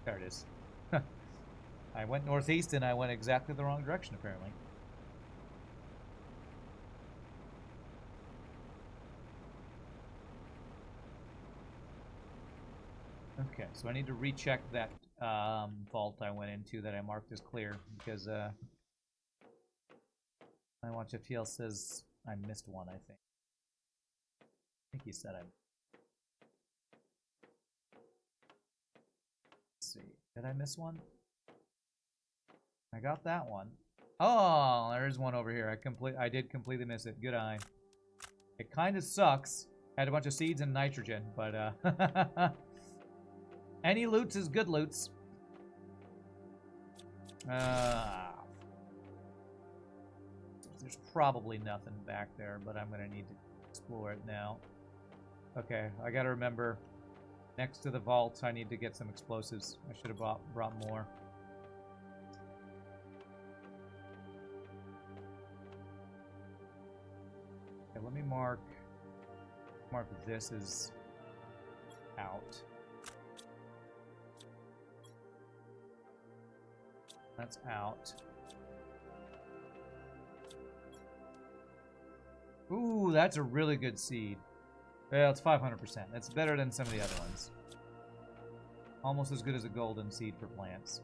There it is. I went northeast and I went exactly the wrong direction, apparently. Okay, so I need to recheck that vault I went into that I marked as clear, because my watch FTL says I missed one, I think. I think he said I... Let's see. Did I miss one? I got that one. Oh, there's one over here. I did completely miss it. Good eye. It kind of sucks. Had a bunch of seeds and nitrogen, but any loots is good loots. There's probably nothing back there, but I'm gonna need to explore it now. Okay, I gotta remember, next to the vault, I need to get some explosives. I should have brought more. Okay, let me mark this as out. That's out. Ooh, that's a really good seed. Yeah, it's 500%. That's better than some of the other ones. Almost as good as a golden seed for plants.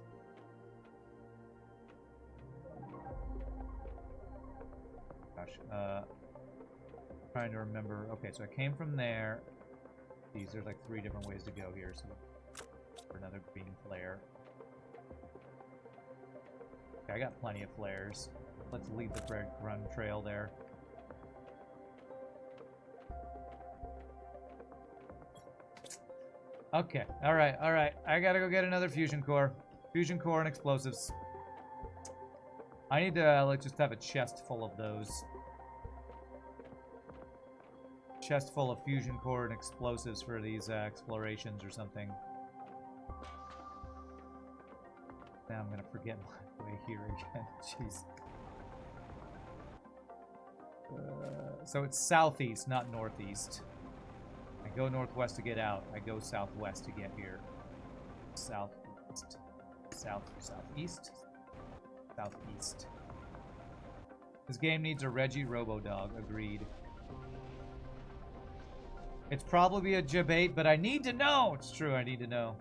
Gosh, trying to remember. Okay, so I came from there. There's like 3 different ways to go here. So for another green flare. Okay, I got plenty of flares. Let's leave the breadcrumb trail there. Okay, alright. I gotta go get another fusion core. Fusion core and explosives. I need to like just have a chest full of those. Chest full of fusion core and explosives for these explorations or something. Now I'm gonna forget my way here again. Jeez. So it's southeast, not northeast. I go northwest to get out. I go southwest to get here. Southeast. southeast? Southeast. This game needs a Reggie Robo-Dog. Agreed. It's probably a debate, but I need to know! It's true, I need to know.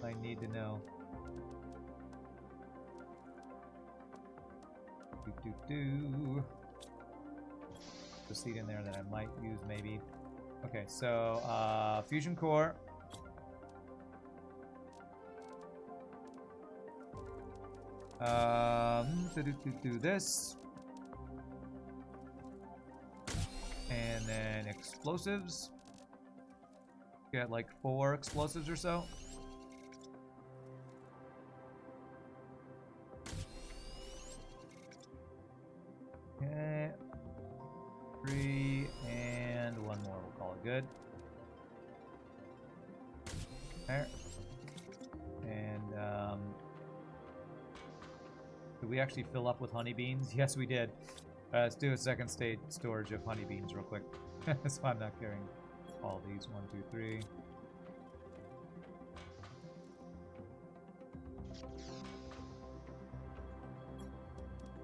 I need to know. The seed in there that I might use, maybe. Okay, so, Fusion Core. Do this. And then explosives. Get like 4 explosives or so. Okay. 3 and 1 more. We'll call it good. There. And did we actually fill up with honey beans? Yes, we did. Let's do a second stage storage of honey beans real quick. So I'm not carrying all these. 1, 2, 3.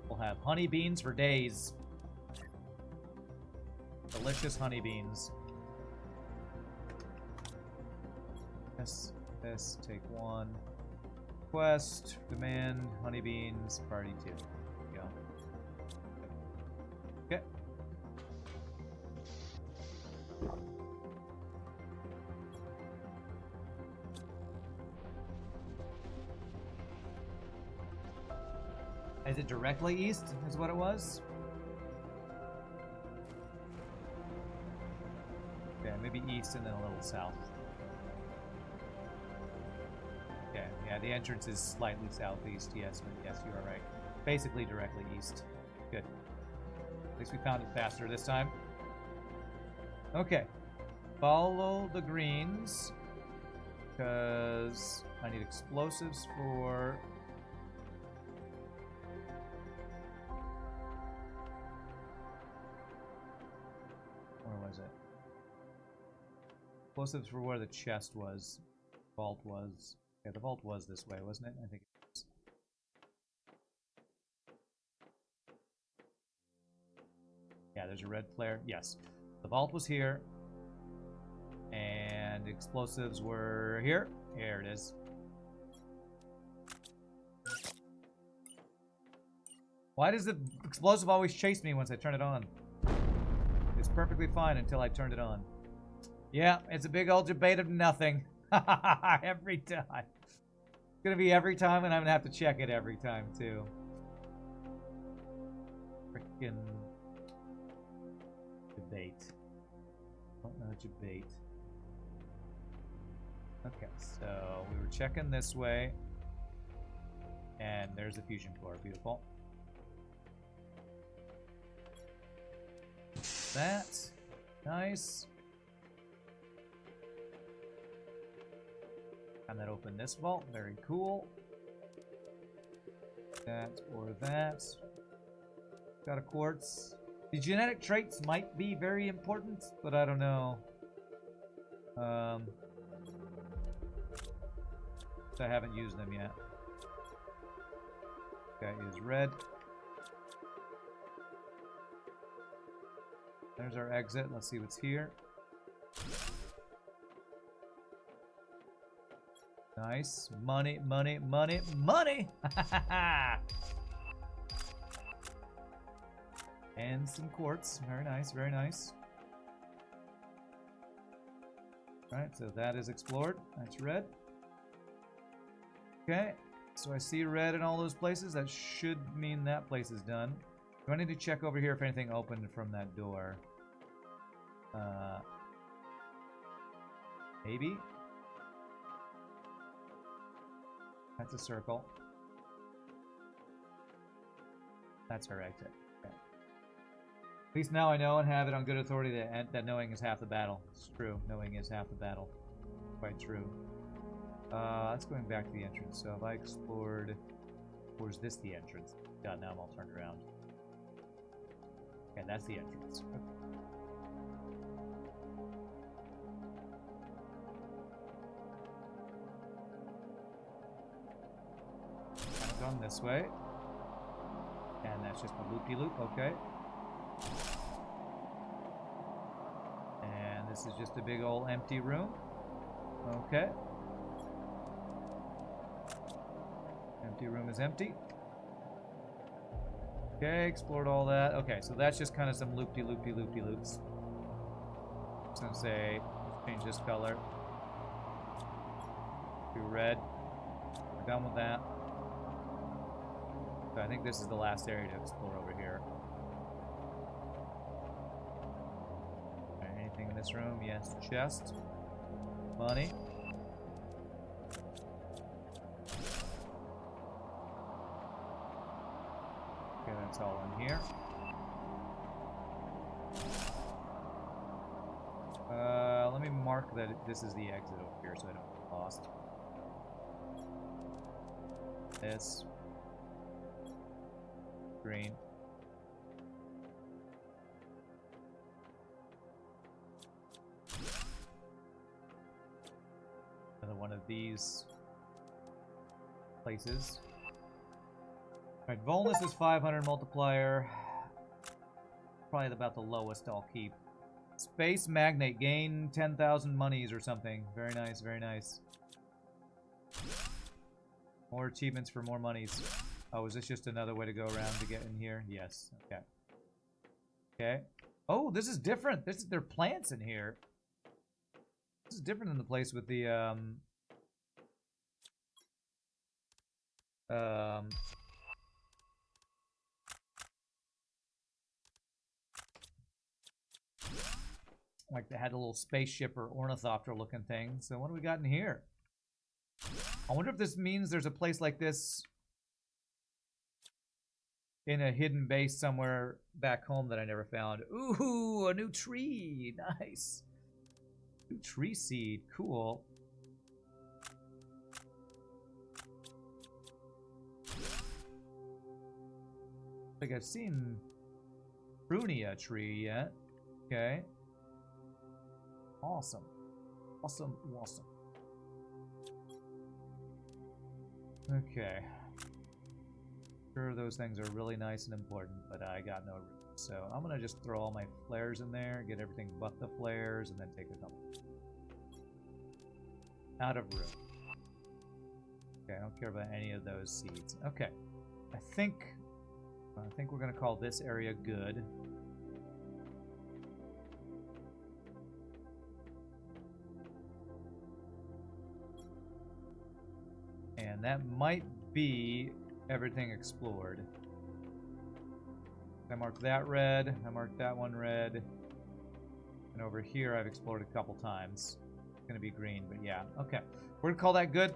We'll have honey beans for days. Delicious honey beans. This, take 1. Quest, demand, honey beans, party 2. There we go. Okay. Is it directly east, is what it was? Okay, maybe east and then a little south. Okay, yeah, the entrance is slightly southeast, yes, but yes, you are right. Basically directly east. Good. At least we found it faster this time. Okay. Follow the greens. Because I need explosives for... Where was it? Explosives for where the chest was. Vault was. Yeah, the vault was this way, wasn't it? I think it was. Yeah, there's a red flare. Yes. The vault was here. And explosives were here. Here it is. Why does the explosive always chase me once I turn it on? It's perfectly fine until I turned it on. Yeah, it's a big old debate of nothing. Every time. It's gonna be every time, and I'm gonna have to check it every time, too. Frickin' debate. Don't know debate. Okay, so we were checking this way. And there's the fusion core. Beautiful. That. Nice. And then open this vault. Very cool. That or that. Got a quartz. The genetic traits might be very important, but I don't know. I haven't used them yet. Okay, is red. There's our exit. Let's see what's here. Nice. Money, money, money, money! And some quartz. Very nice, very nice. Alright, so that is explored. That's red. Okay, so I see red in all those places. That should mean that place is done. Do I need to check over here if anything opened from that door? Maybe? That's a circle. That's our exit. Okay. At least now I know and have it on good authority that knowing is half the battle. It's true. Knowing is half the battle. Quite true. That's going back to the entrance. So if I explored... Or is this the entrance? God, now I'm all turned around. Okay, that's the entrance. Okay. Done this way. And that's just a loopy-loop, okay. And this is just a big old empty room. Okay. Empty room is empty. Okay, explored all that. Okay, so that's just kind of some loopy-loopy-loopy-loops. Just gonna say, let's change this color to red. We're done with that. So I think this is the last area to explore over here. Okay, anything in this room? Yes, chest. Money. Okay, that's all in here. Let me mark that this is the exit over here so I don't get lost. This. Green. Another one of these places. Alright, Volnus is 500 multiplier. Probably about the lowest I'll keep. Space Magnate, gain 10,000 monies or something. Very nice, very nice. More achievements for more monies. Oh, is this just another way to go around to get in here? Yes, okay. Okay. Oh, this is different. There are plants in here. This is different than the place with the, like they had a little spaceship or ornithopter looking thing. So what do we got in here? I wonder if this means there's a place like this in a hidden base somewhere back home that I never found. Ooh, a new tree. Nice. New tree seed. Cool. I think I've seen Prunia tree yet. Okay. Awesome. Awesome. Awesome. Okay. Sure, those things are really nice and important, but I got no room. So I'm going to just throw all my flares in there, get everything but the flares, and then take a couple. Out of room. Okay, I don't care about any of those seeds. Okay. I think we're going to call this area good. And that might be everything explored. I marked that red. I marked that one red. And over here I've explored a couple times. It's going to be green, but yeah. Okay. We're going to call that good.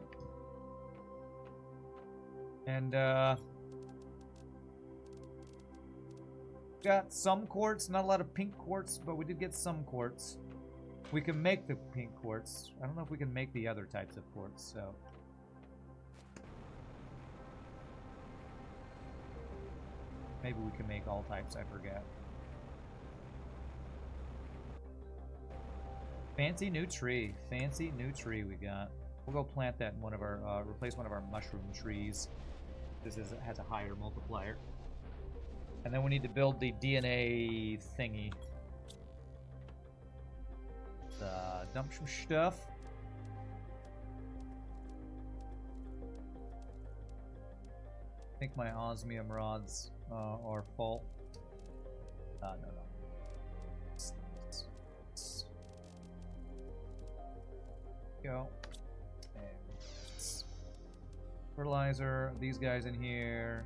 And, got some quartz. Not a lot of pink quartz, but we did get some quartz. We can make the pink quartz. I don't know if we can make the other types of quartz, so... Maybe we can make all types, I forget. Fancy new tree. Fancy new tree we got. We'll go plant that in one of our, replace one of our mushroom trees. This has a higher multiplier. And then we need to build the DNA thingy. Dump some stuff. I think my osmium rods are full. No. Go. And fertilizer. These guys in here.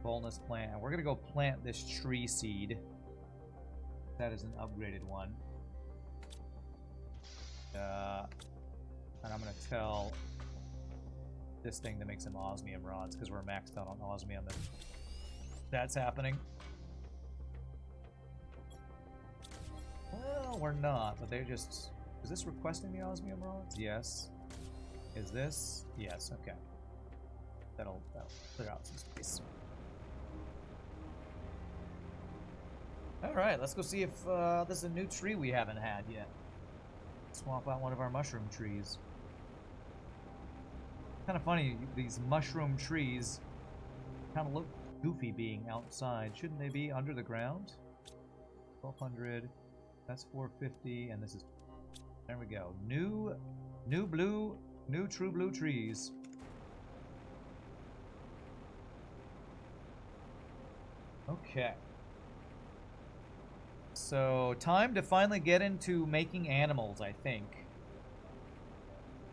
Bonus plant. We're gonna go plant this tree seed. That is an upgraded one. And I'm gonna tell this thing to make some osmium rods because we're maxed out on osmium. And that's happening. Well, we're not, but they're just... Is this requesting the osmium rods? Yes. Is this? Yes, okay. That'll clear out some space. Alright, let's go see if this is a new tree we haven't had yet. Swap out one of our mushroom trees. Kind of funny, these mushroom trees kind of look goofy being outside. Shouldn't they be under the ground? 1200, that's 450, and this is... There we go. New true blue trees. Okay. So, time to finally get into making animals, I think.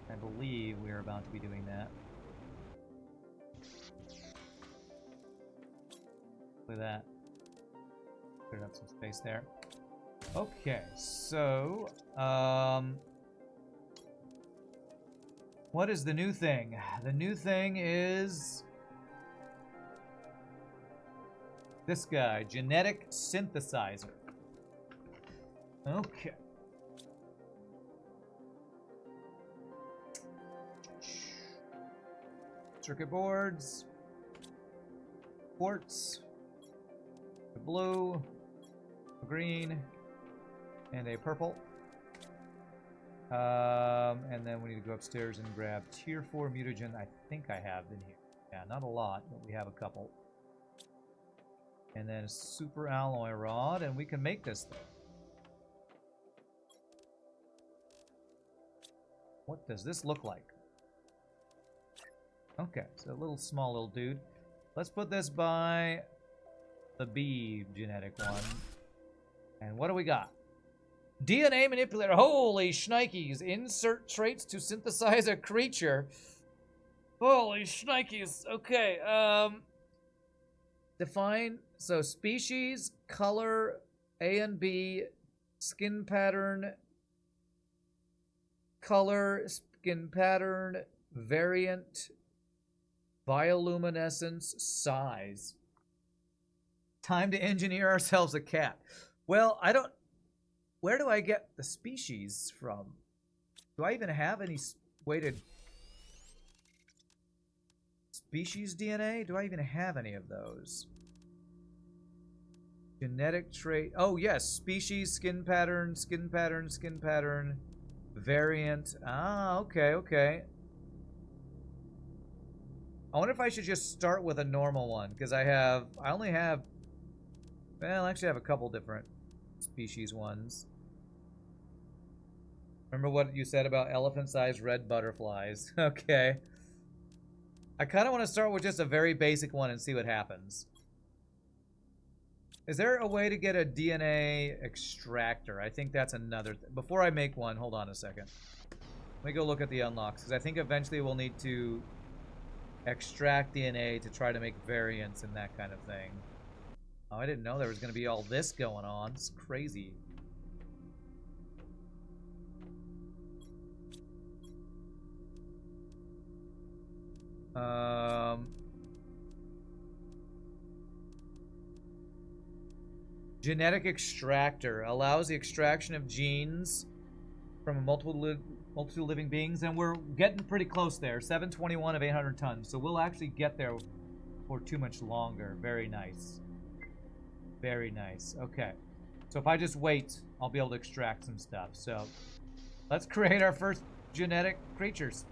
I believe we are about to be doing that. Look at that. Cleared up some space there. Okay, so, what is the new thing? The new thing is this guy, genetic synthesizer. Okay. Circuit boards, quartz, a blue, a green, and a purple. And then we need to go upstairs and grab tier 4 mutagen. I think I have in here. Yeah, not a lot, but we have a couple. And then a super alloy rod, and we can make this thing. What does this look like? Okay, so a little small little dude. Let's put this by the B genetic one. And what do we got? DNA manipulator. Holy shnikes. Insert traits to synthesize a creature. Holy shnikes. Okay, define, so species, color, A and B, skin pattern, color, skin pattern, variant, bioluminescence, size. Time to engineer ourselves a cat. Well, I don't... Where do I get the species from? Do I even have any way to... Species DNA? Do I even have any of those? Genetic trait... Oh, yes. Species, skin pattern, skin pattern, skin pattern, variant. Ah, okay, okay. I wonder if I should just start with a normal one, because I only have... Well, actually I have a couple different species ones. Remember what you said about elephant-sized red butterflies. Okay. I kind of want to start with just a very basic one and see what happens. Is there a way to get a DNA extractor? I think that's another... Before I make one, hold on a second. Let me go look at the unlocks, because I think eventually we'll need to extract DNA to try to make variants and that kind of thing. Oh, I didn't know there was going to be all this going on. It's crazy. Genetic extractor allows the extraction of genes from multiple living beings, and we're getting pretty close there. 721 of 800 tons, so we'll actually get there for too much longer. Very nice. Very nice. Okay. So if I just wait, I'll be able to extract some stuff. So let's create our first genetic creatures.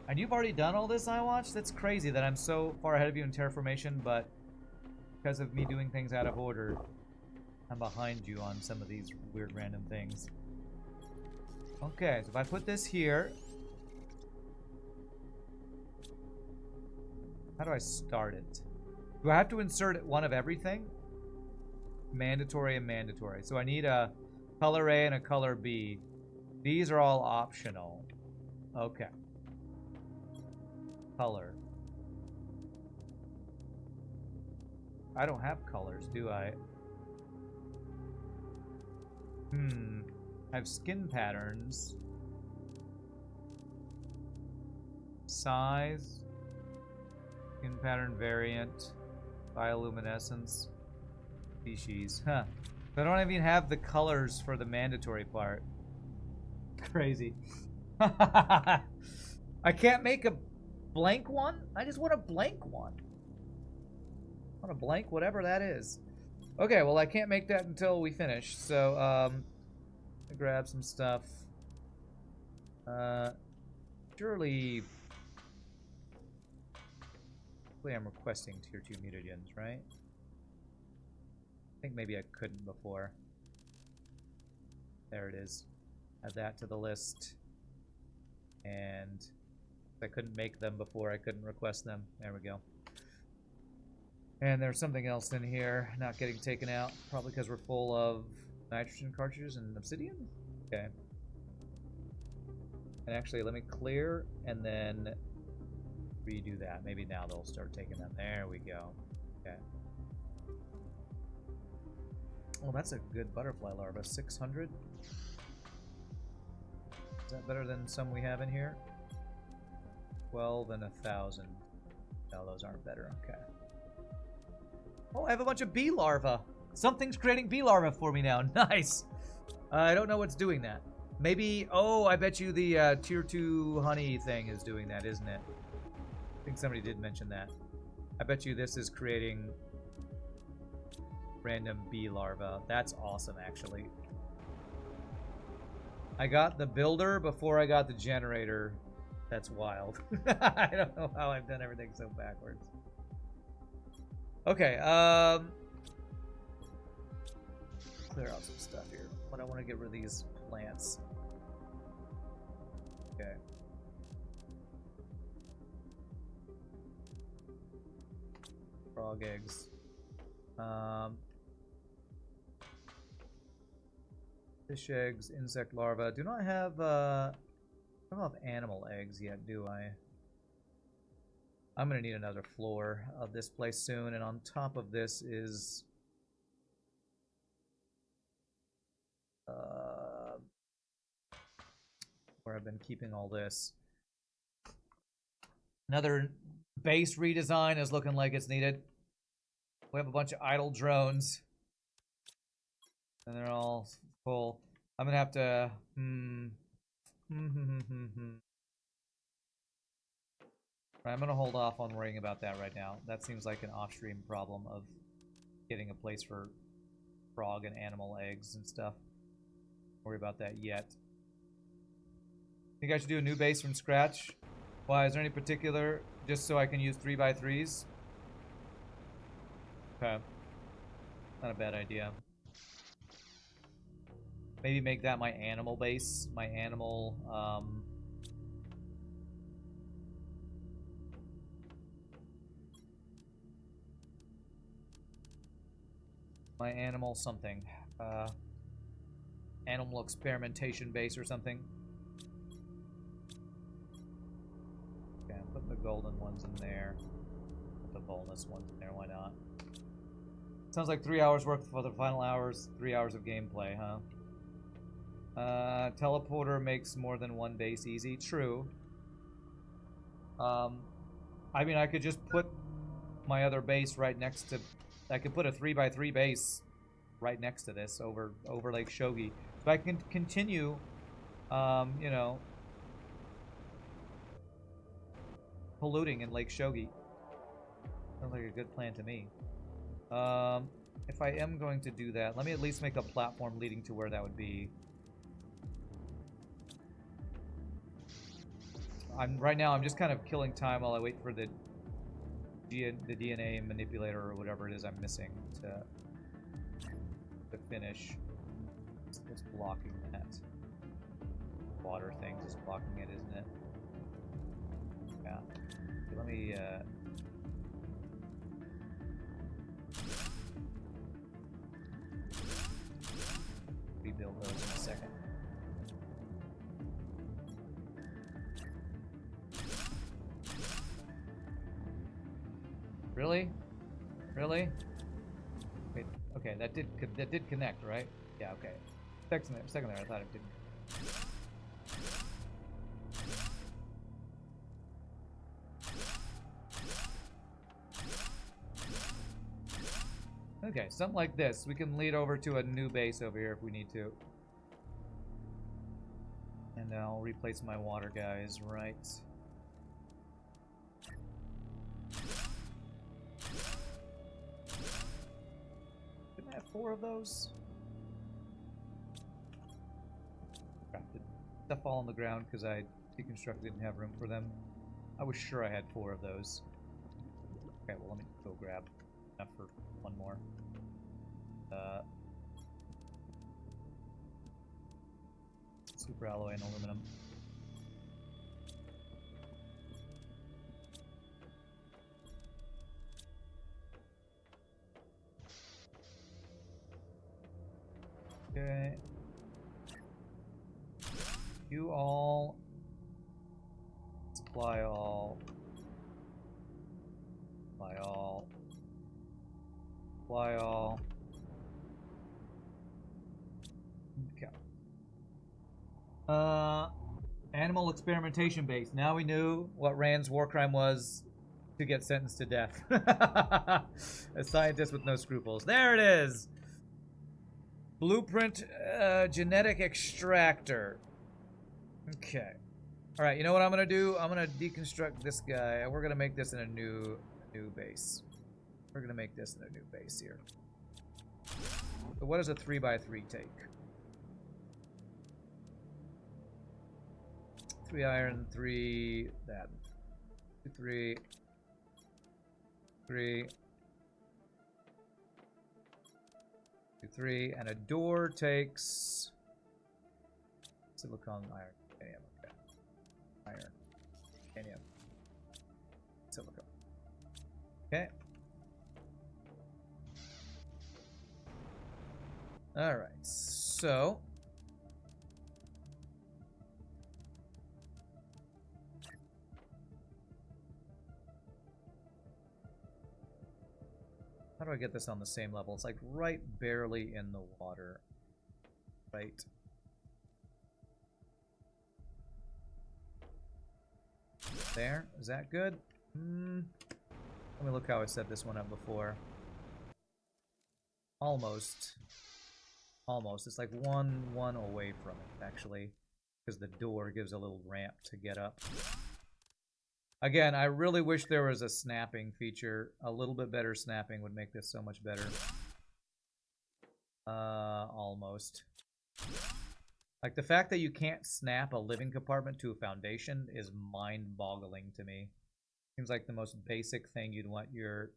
And you've already done all this, iWatch? That's crazy that I'm so far ahead of you in terraformation, but because of me doing things out of order, I'm behind you on some of these weird random things. Okay, so if I put this here... How do I start it? Do I have to insert one of everything? Mandatory and mandatory. So I need a color A and a color B. These are all optional. Okay. Color. I don't have colors, do I? I have skin patterns. Size. Skin pattern variant. Bioluminescence. Species. Huh. I don't even have the colors for the mandatory part. Crazy. I can't make a blank one? I just want a blank one. I want a blank whatever that is. Okay, well I can't make that until we finish. So, grab some stuff. Surely... I'm requesting tier 2 mutagens, right? I think maybe I couldn't before. There it is. Add that to the list. And if I couldn't make them before, I couldn't request them. There we go. And there's something else in here not getting taken out. Probably because we're full of nitrogen cartridges and obsidian? Okay. And actually, let me clear and then redo that. Maybe now they'll start taking them. There we go. Okay. Oh, that's a good butterfly larva. 600? Is that better than some we have in here? 12 and 1,000. No, those aren't better. Okay. Oh, I have a bunch of bee larvae. Something's creating bee larvae for me now. Nice. I don't know what's doing that. Maybe... Oh, I bet you the tier 2 honey thing is doing that, isn't it? I think somebody did mention that. I bet you this is creating random bee larvae. That's awesome, actually. I got the builder before I got the generator. That's wild. I don't know how I've done everything so backwards. Okay, clear out some stuff here. But I want to get rid of these plants. Okay. Frog eggs. Fish eggs, insect larvae. Do not have, I don't have animal eggs yet, do I? I'm gonna need another floor of this place soon, and on top of this is where I've been keeping all this. Another base redesign is looking like it's needed. We have a bunch of idle drones, and they're all full. I'm gonna have to I'm gonna hold off on worrying about that right now. That seems like an off-stream problem of getting a place for frog and animal eggs and stuff. Don't worry about that yet. Think I should do a new base from scratch? Why? Is there any particular? Just so I can use 3x3s? Okay. Not a bad idea. Maybe make that my animal base. My animal, my animal something. Animal experimentation base or something. Okay, I'm putting the golden ones in there. Put the bonus ones in there, why not? Sounds like 3 hours work for the final hours, 3 hours of gameplay, huh? Teleporter makes more than one base easy. True. I mean, I could just put my other base right next to... I could put a 3x3 base right next to this over Lake Shogi. So I can continue, you know, polluting in Lake Shogi. Sounds like a good plan to me. If I am going to do that, let me at least make a platform leading to where that would be. Right now I'm just kind of killing time while I wait for the DNA manipulator or whatever it is I'm missing to finish. It's blocking that. Water thing is blocking it, isn't it? Yeah. Okay, let me rebuild those in a second. Really? Really? Wait, okay, that did connect, right? Yeah, okay. Second there, I thought it didn't. Okay, something like this. We can lead over to a new base over here if we need to. And I'll replace my water guys, right? Didn't I have 4 of those? Crafted. stuff all on the ground because I deconstructed, didn't have room for them. I was sure I had 4 of those. Okay, well let me go grab enough for one more. Super alloy and aluminum. Okay. You all. Supply all. Supply all. Supply all. Okay. Animal experimentation base. Now we knew what Rand's war crime was to get sentenced to death. A scientist with no scruples. There it is! Blueprint genetic extractor. Okay. Alright, you know what I'm gonna do? I'm gonna deconstruct this guy, and we're gonna make this in a new base. We're gonna make this in a new base here. So what does a 3x3 take? 3 iron, 3 that. 2, 3. 3. 2, 3. And a door takes silicon, iron, titanium. Okay. Iron, titanium, silicon. Okay. Alright, so how do I get this on the same level? It's like right barely in the water. Right. There. Is that good? Let me look how I set this one up before. Almost. Almost. It's like one away from it, actually. Because the door gives a little ramp to get up. Again, I really wish there was a snapping feature. A little bit better snapping would make this so much better. Almost. Like, the fact that you can't snap a living compartment to a foundation is mind-boggling to me. Seems like the most basic thing you'd want your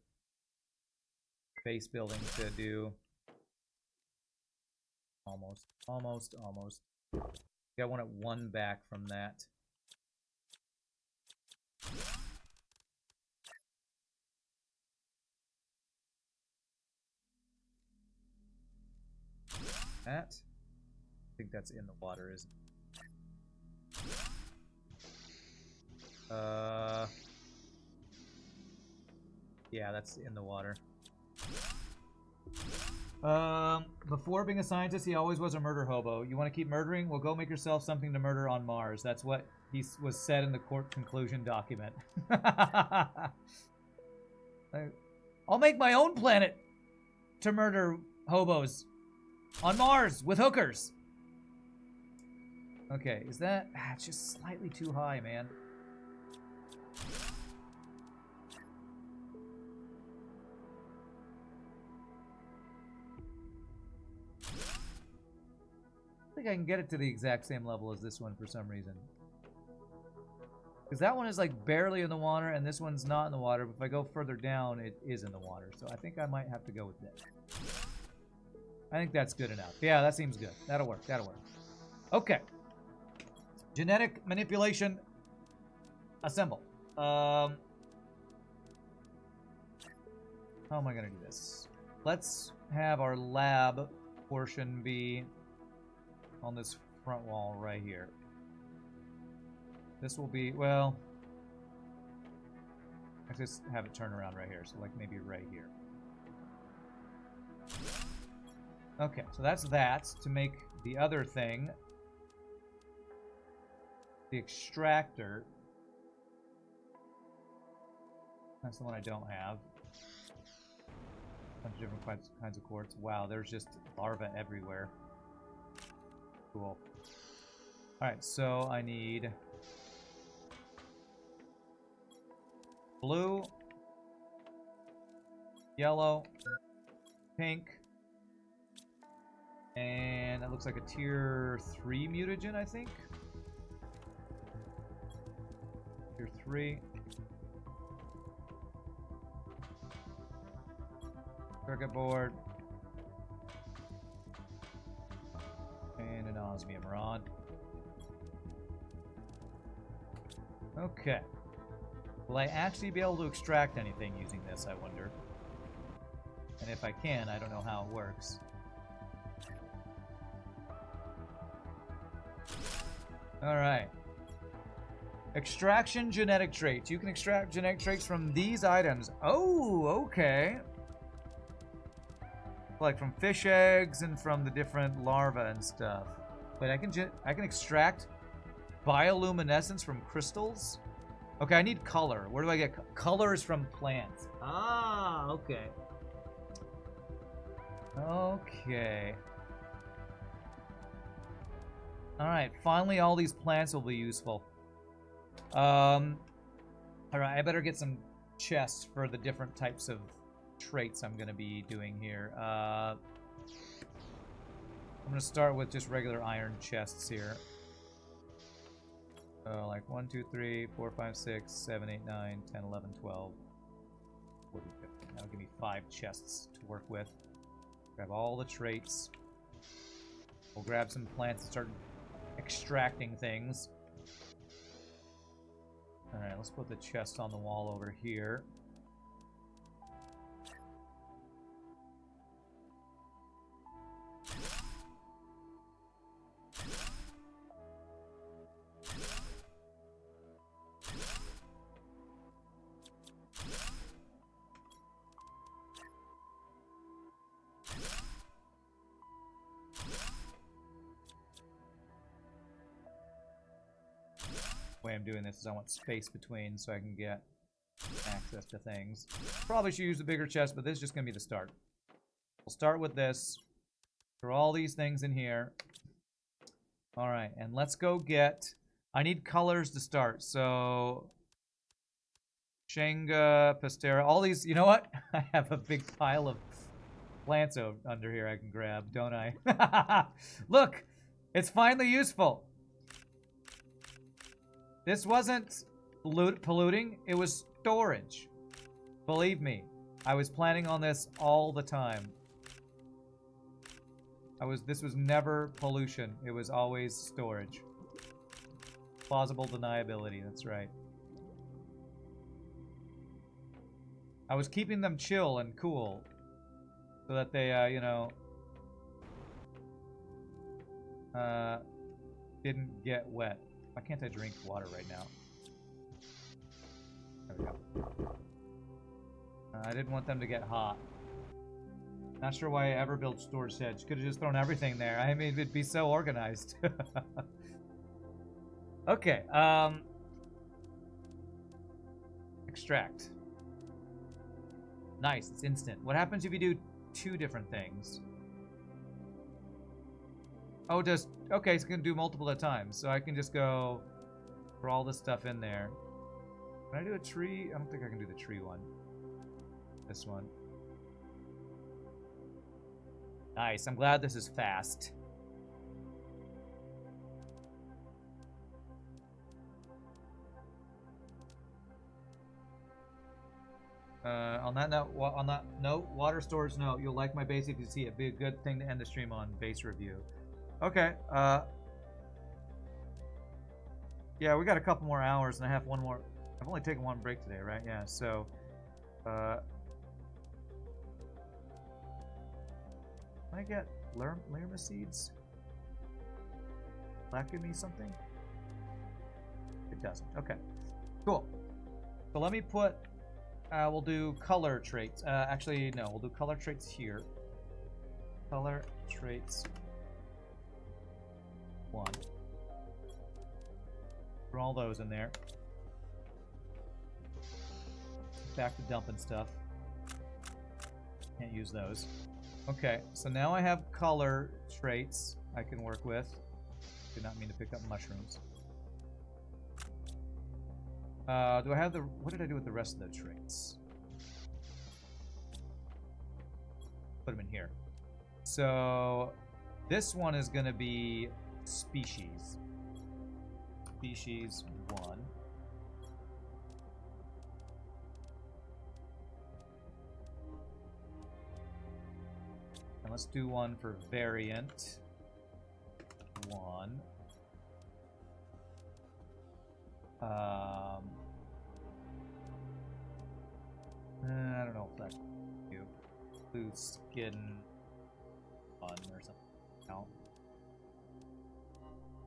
base building to do. Almost. Almost. Almost. Yeah, I want it 1 back from that. That. I think that's in the water, isn't it? Yeah, that's in the water. Before being a scientist, he always was a murder hobo. You want to keep murdering? Well, go make yourself something to murder on Mars. That's what he was said in the court conclusion document. I'll make my own planet to murder hobos on Mars with hookers. Okay, is that... it's just slightly too high, man. I think I can get it to the exact same level as this one for some reason. Because that one is like barely in the water, and this one's not in the water. But if I go further down, it is in the water. So I think I might have to go with that. I think that's good enough. Yeah, that seems good. That'll work. That'll work. Okay. Genetic manipulation. Assemble. How am I going to do this? Let's have our lab portion be on this front wall right here. This will be, well, I just have it turn around right here. So like maybe right here. Okay, so that's that. To make the other thing, the extractor. That's the one I don't have. Bunch of different kinds of quartz. Wow, there's just larvae everywhere. Cool. Alright, so I need blue, yellow, pink, and that looks like a tier 3 mutagen, I think. Tier 3. Circuit board. And an osmium rod. Okay. Will I actually be able to extract anything using this, I wonder? And if I can, I don't know how it works. Alright. Extraction genetic traits. You can extract genetic traits from these items. Oh, okay. Like from fish eggs and from the different larvae and stuff. Wait, I can extract bioluminescence from crystals? Okay, I need color. Where do I get colors from plants? Ah, okay. Okay. Alright, finally all these plants will be useful. Alright, I better get some chests for the different types of traits I'm going to be doing here. I'm going to start with just regular iron chests here. Like 1, 2, 3, 4, 5, 6, 7, 8, 9, 10, 11, 12, 14, 15. That'll give me 5 chests to work with. Grab all the traits. We'll grab some plants and start extracting things. Alright, let's put the chest on the wall over here. The way I'm doing this is I want space between so I can get access to things. Probably should use the bigger chest, but this is just going to be the start. We'll start with this. Throw all these things in here. Alright, and let's go get... I need colors to start, so... Shenga, Pastera, all these... You know what? I have a big pile of plants under here I can grab, don't I? Look! It's finally useful! This wasn't polluting, it was storage. Believe me, I was planning on this all the time. This was never pollution, it was always storage. Plausible deniability, that's right. I was keeping them chill and cool so that they, you know, didn't get wet. Why can't I drink water right now? There we go. I didn't want them to get hot. Not sure why I ever built storage sheds. Could have just thrown everything there. I mean, it'd be so organized. Okay, extract. Nice, it's instant. What happens if you do 2 different things? Oh, okay, it's gonna do multiple at a time. So I can just go for all this stuff in there. Can I do a tree? I don't think I can do the tree one. This one. Nice, I'm glad this is fast. On that note, water storage note, you'll like my base if you see it. Be a good thing to end the stream on, base review. Okay, yeah, we got a couple more hours and I have one more. I've only taken one break today, right? Yeah, so, can I get Lerma seeds? Will that give me something? It doesn't. Okay, cool. So let me put, we'll do color traits. Actually, no, we'll do color traits here. Color traits 1. Throw all those in there. Back to dumping stuff. Can't use those. Okay, so now I have color traits I can work with. Did not mean to pick up mushrooms. Do I have the... What did I do with the rest of the traits? Put them in here. So, this one is going to be species. Species 1. And let's do one for variant 1. I don't know if that do blue skin one or something. No.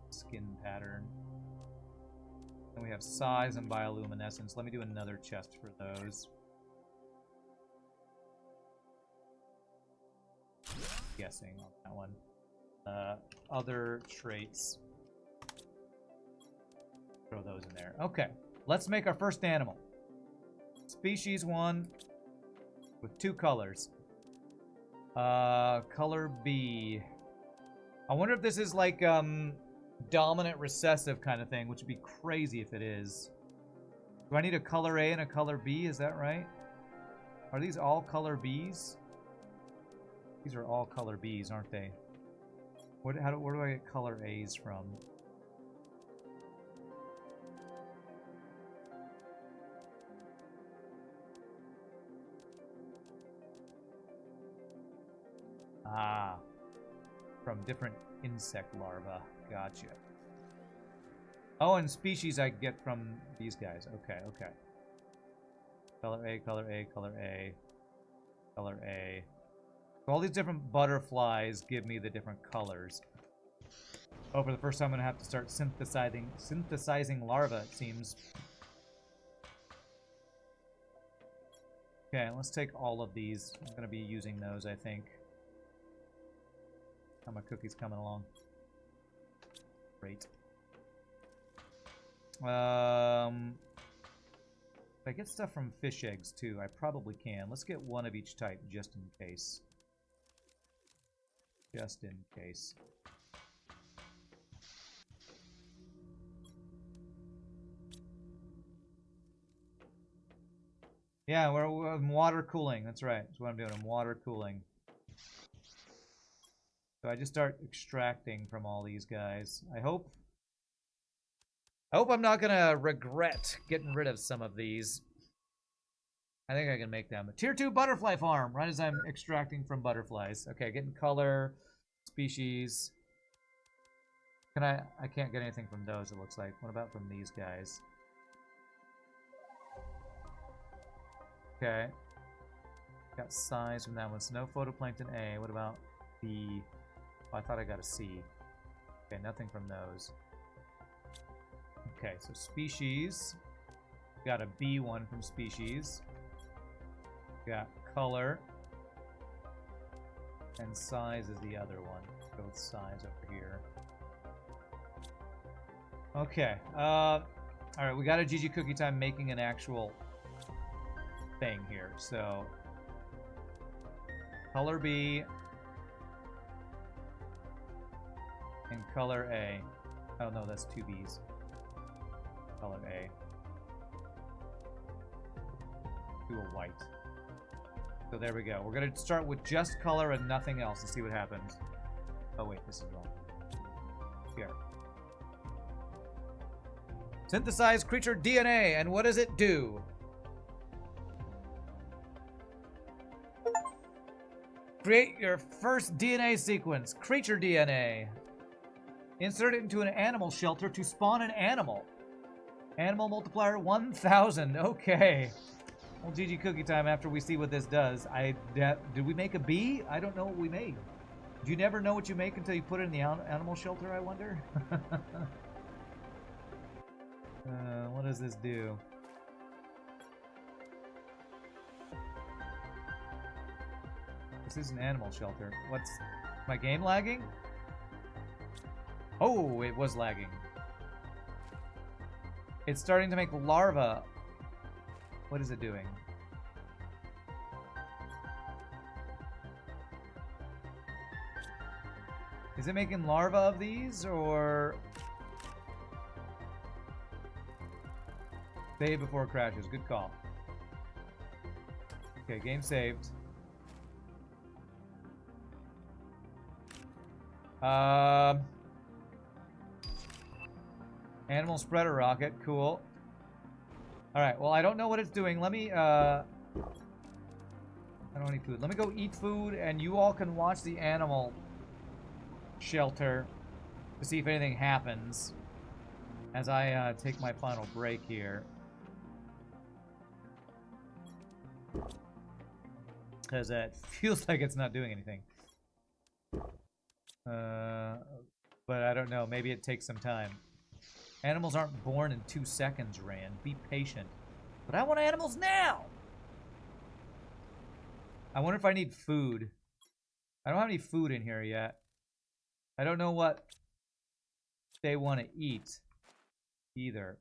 Skin pattern. Then we have size and bioluminescence. Let me do another chest for those. Guessing on that one. Other traits. Throw those in there. Okay, let's make our first animal. Species 1 with 2 colors. Color B. I wonder if this is like dominant recessive kind of thing, which would be crazy if it is. Do I need a color A and a color B? Is that right? Are these all color Bs? These are all color Bs, aren't they? Where do I get color A's from? Ah, from different insect larvae. Gotcha. Oh, and species I get from these guys. Okay, okay. Color A, color A, color A, color A. So all these different butterflies give me the different colors. Oh, for the first time I'm gonna have to start synthesizing larvae, it seems. Okay, let's take all of these. I'm gonna be using those, I think. How my cookie's coming along. Great. If I get stuff from fish eggs too, I probably can. Let's get one of each type just in case. Just in case. Yeah, we're water cooling. That's right. That's what I'm doing. I'm water cooling. So I just start extracting from all these guys. I hope I'm not gonna regret getting rid of some of these. I think I can make them. A tier 2 butterfly farm, right as I'm extracting from butterflies. Okay, getting color, species. I can't get anything from those, it looks like. What about from these guys? Okay. Got size from that one. So no photoplankton A. What about B? Oh, I thought I got a C. Okay, nothing from those. Okay, so species. Got a B one from species. Got color. And size is the other one. Let's go with size over here. Okay. Alright, we got a GG Cookie Time making an actual thing here. So color B and color A. Oh no, that's 2 B's. Color A. Do a white. So there we go. We're gonna start with just color and nothing else and see what happens. Oh wait, this is wrong. Here. Synthesize creature DNA, and what does it do? Create your first DNA sequence, creature DNA. Insert it into an animal shelter to spawn an animal. Animal multiplier 1000. Okay. Well, GG Cookie Time after we see what this does. Did we make a bee? I don't know what we made. Do you never know what you make until you put it in the animal shelter, I wonder? What does this do? This is an animal shelter. What's my game lagging? Oh, it was lagging. It's starting to make larvae. What is it doing? Is it making larvae of these, or... Save before it crashes. Good call. Okay, game saved. Animal spreader rocket. Cool. Alright, well, I don't know what it's doing. Let me, I don't need food. Let me go eat food, and you all can watch the animal shelter to see if anything happens as I take my final break here. Because it feels like it's not doing anything. But I don't know. Maybe it takes some time. Animals aren't born in 2 seconds, Rand. Be patient. But I want animals now! I wonder if I need food. I don't have any food in here yet. I don't know what they want to eat either.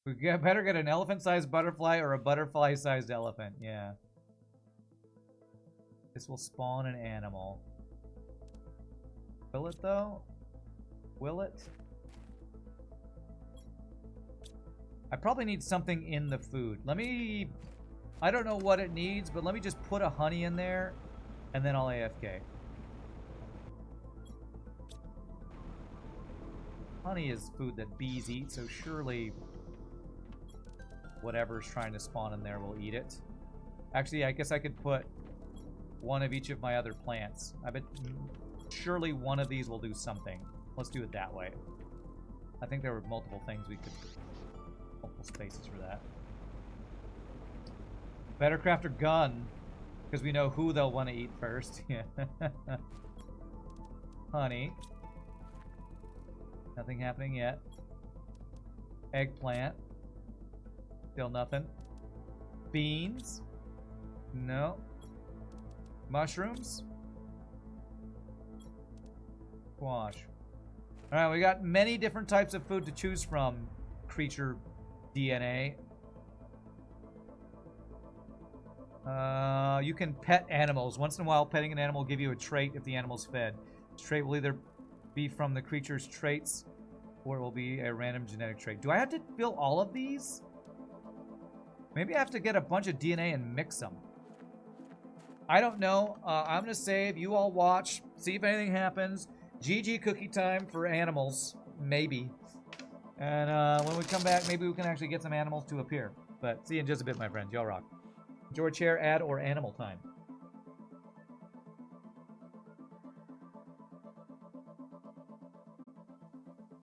We better get an elephant-sized butterfly or a butterfly-sized elephant. Yeah. This will spawn an animal. Will it, though? Will it? I probably need something in the food. Let me... I don't know what it needs, but let me just put a honey in there, and then I'll AFK. Honey is food that bees eat, so surely whatever's trying to spawn in there will eat it. Actually, I guess I could put one of each of my other plants. I bet surely one of these will do something. Let's do it that way. I think there were multiple things we could... multiple spaces for that. Better craft a gun, because we know who they'll want to eat first. Honey. Nothing happening yet. Eggplant. Still nothing. Beans. No. Mushrooms. Squash. Alright, we got many different types of food to choose from. Creature DNA. You can pet animals. Once in a while, petting an animal will give you a trait if the animal's fed. This trait will either be from the creature's traits or it will be a random genetic trait. Do I have to fill all of these? Maybe I have to get a bunch of DNA and mix them. I don't know. I'm going to save. You all watch. See if anything happens. GG cookie time for animals. Maybe. And when we come back, maybe we can actually get some animals to appear. But see you in just a bit, my friends. Y'all rock. George Chair, ad, or animal time.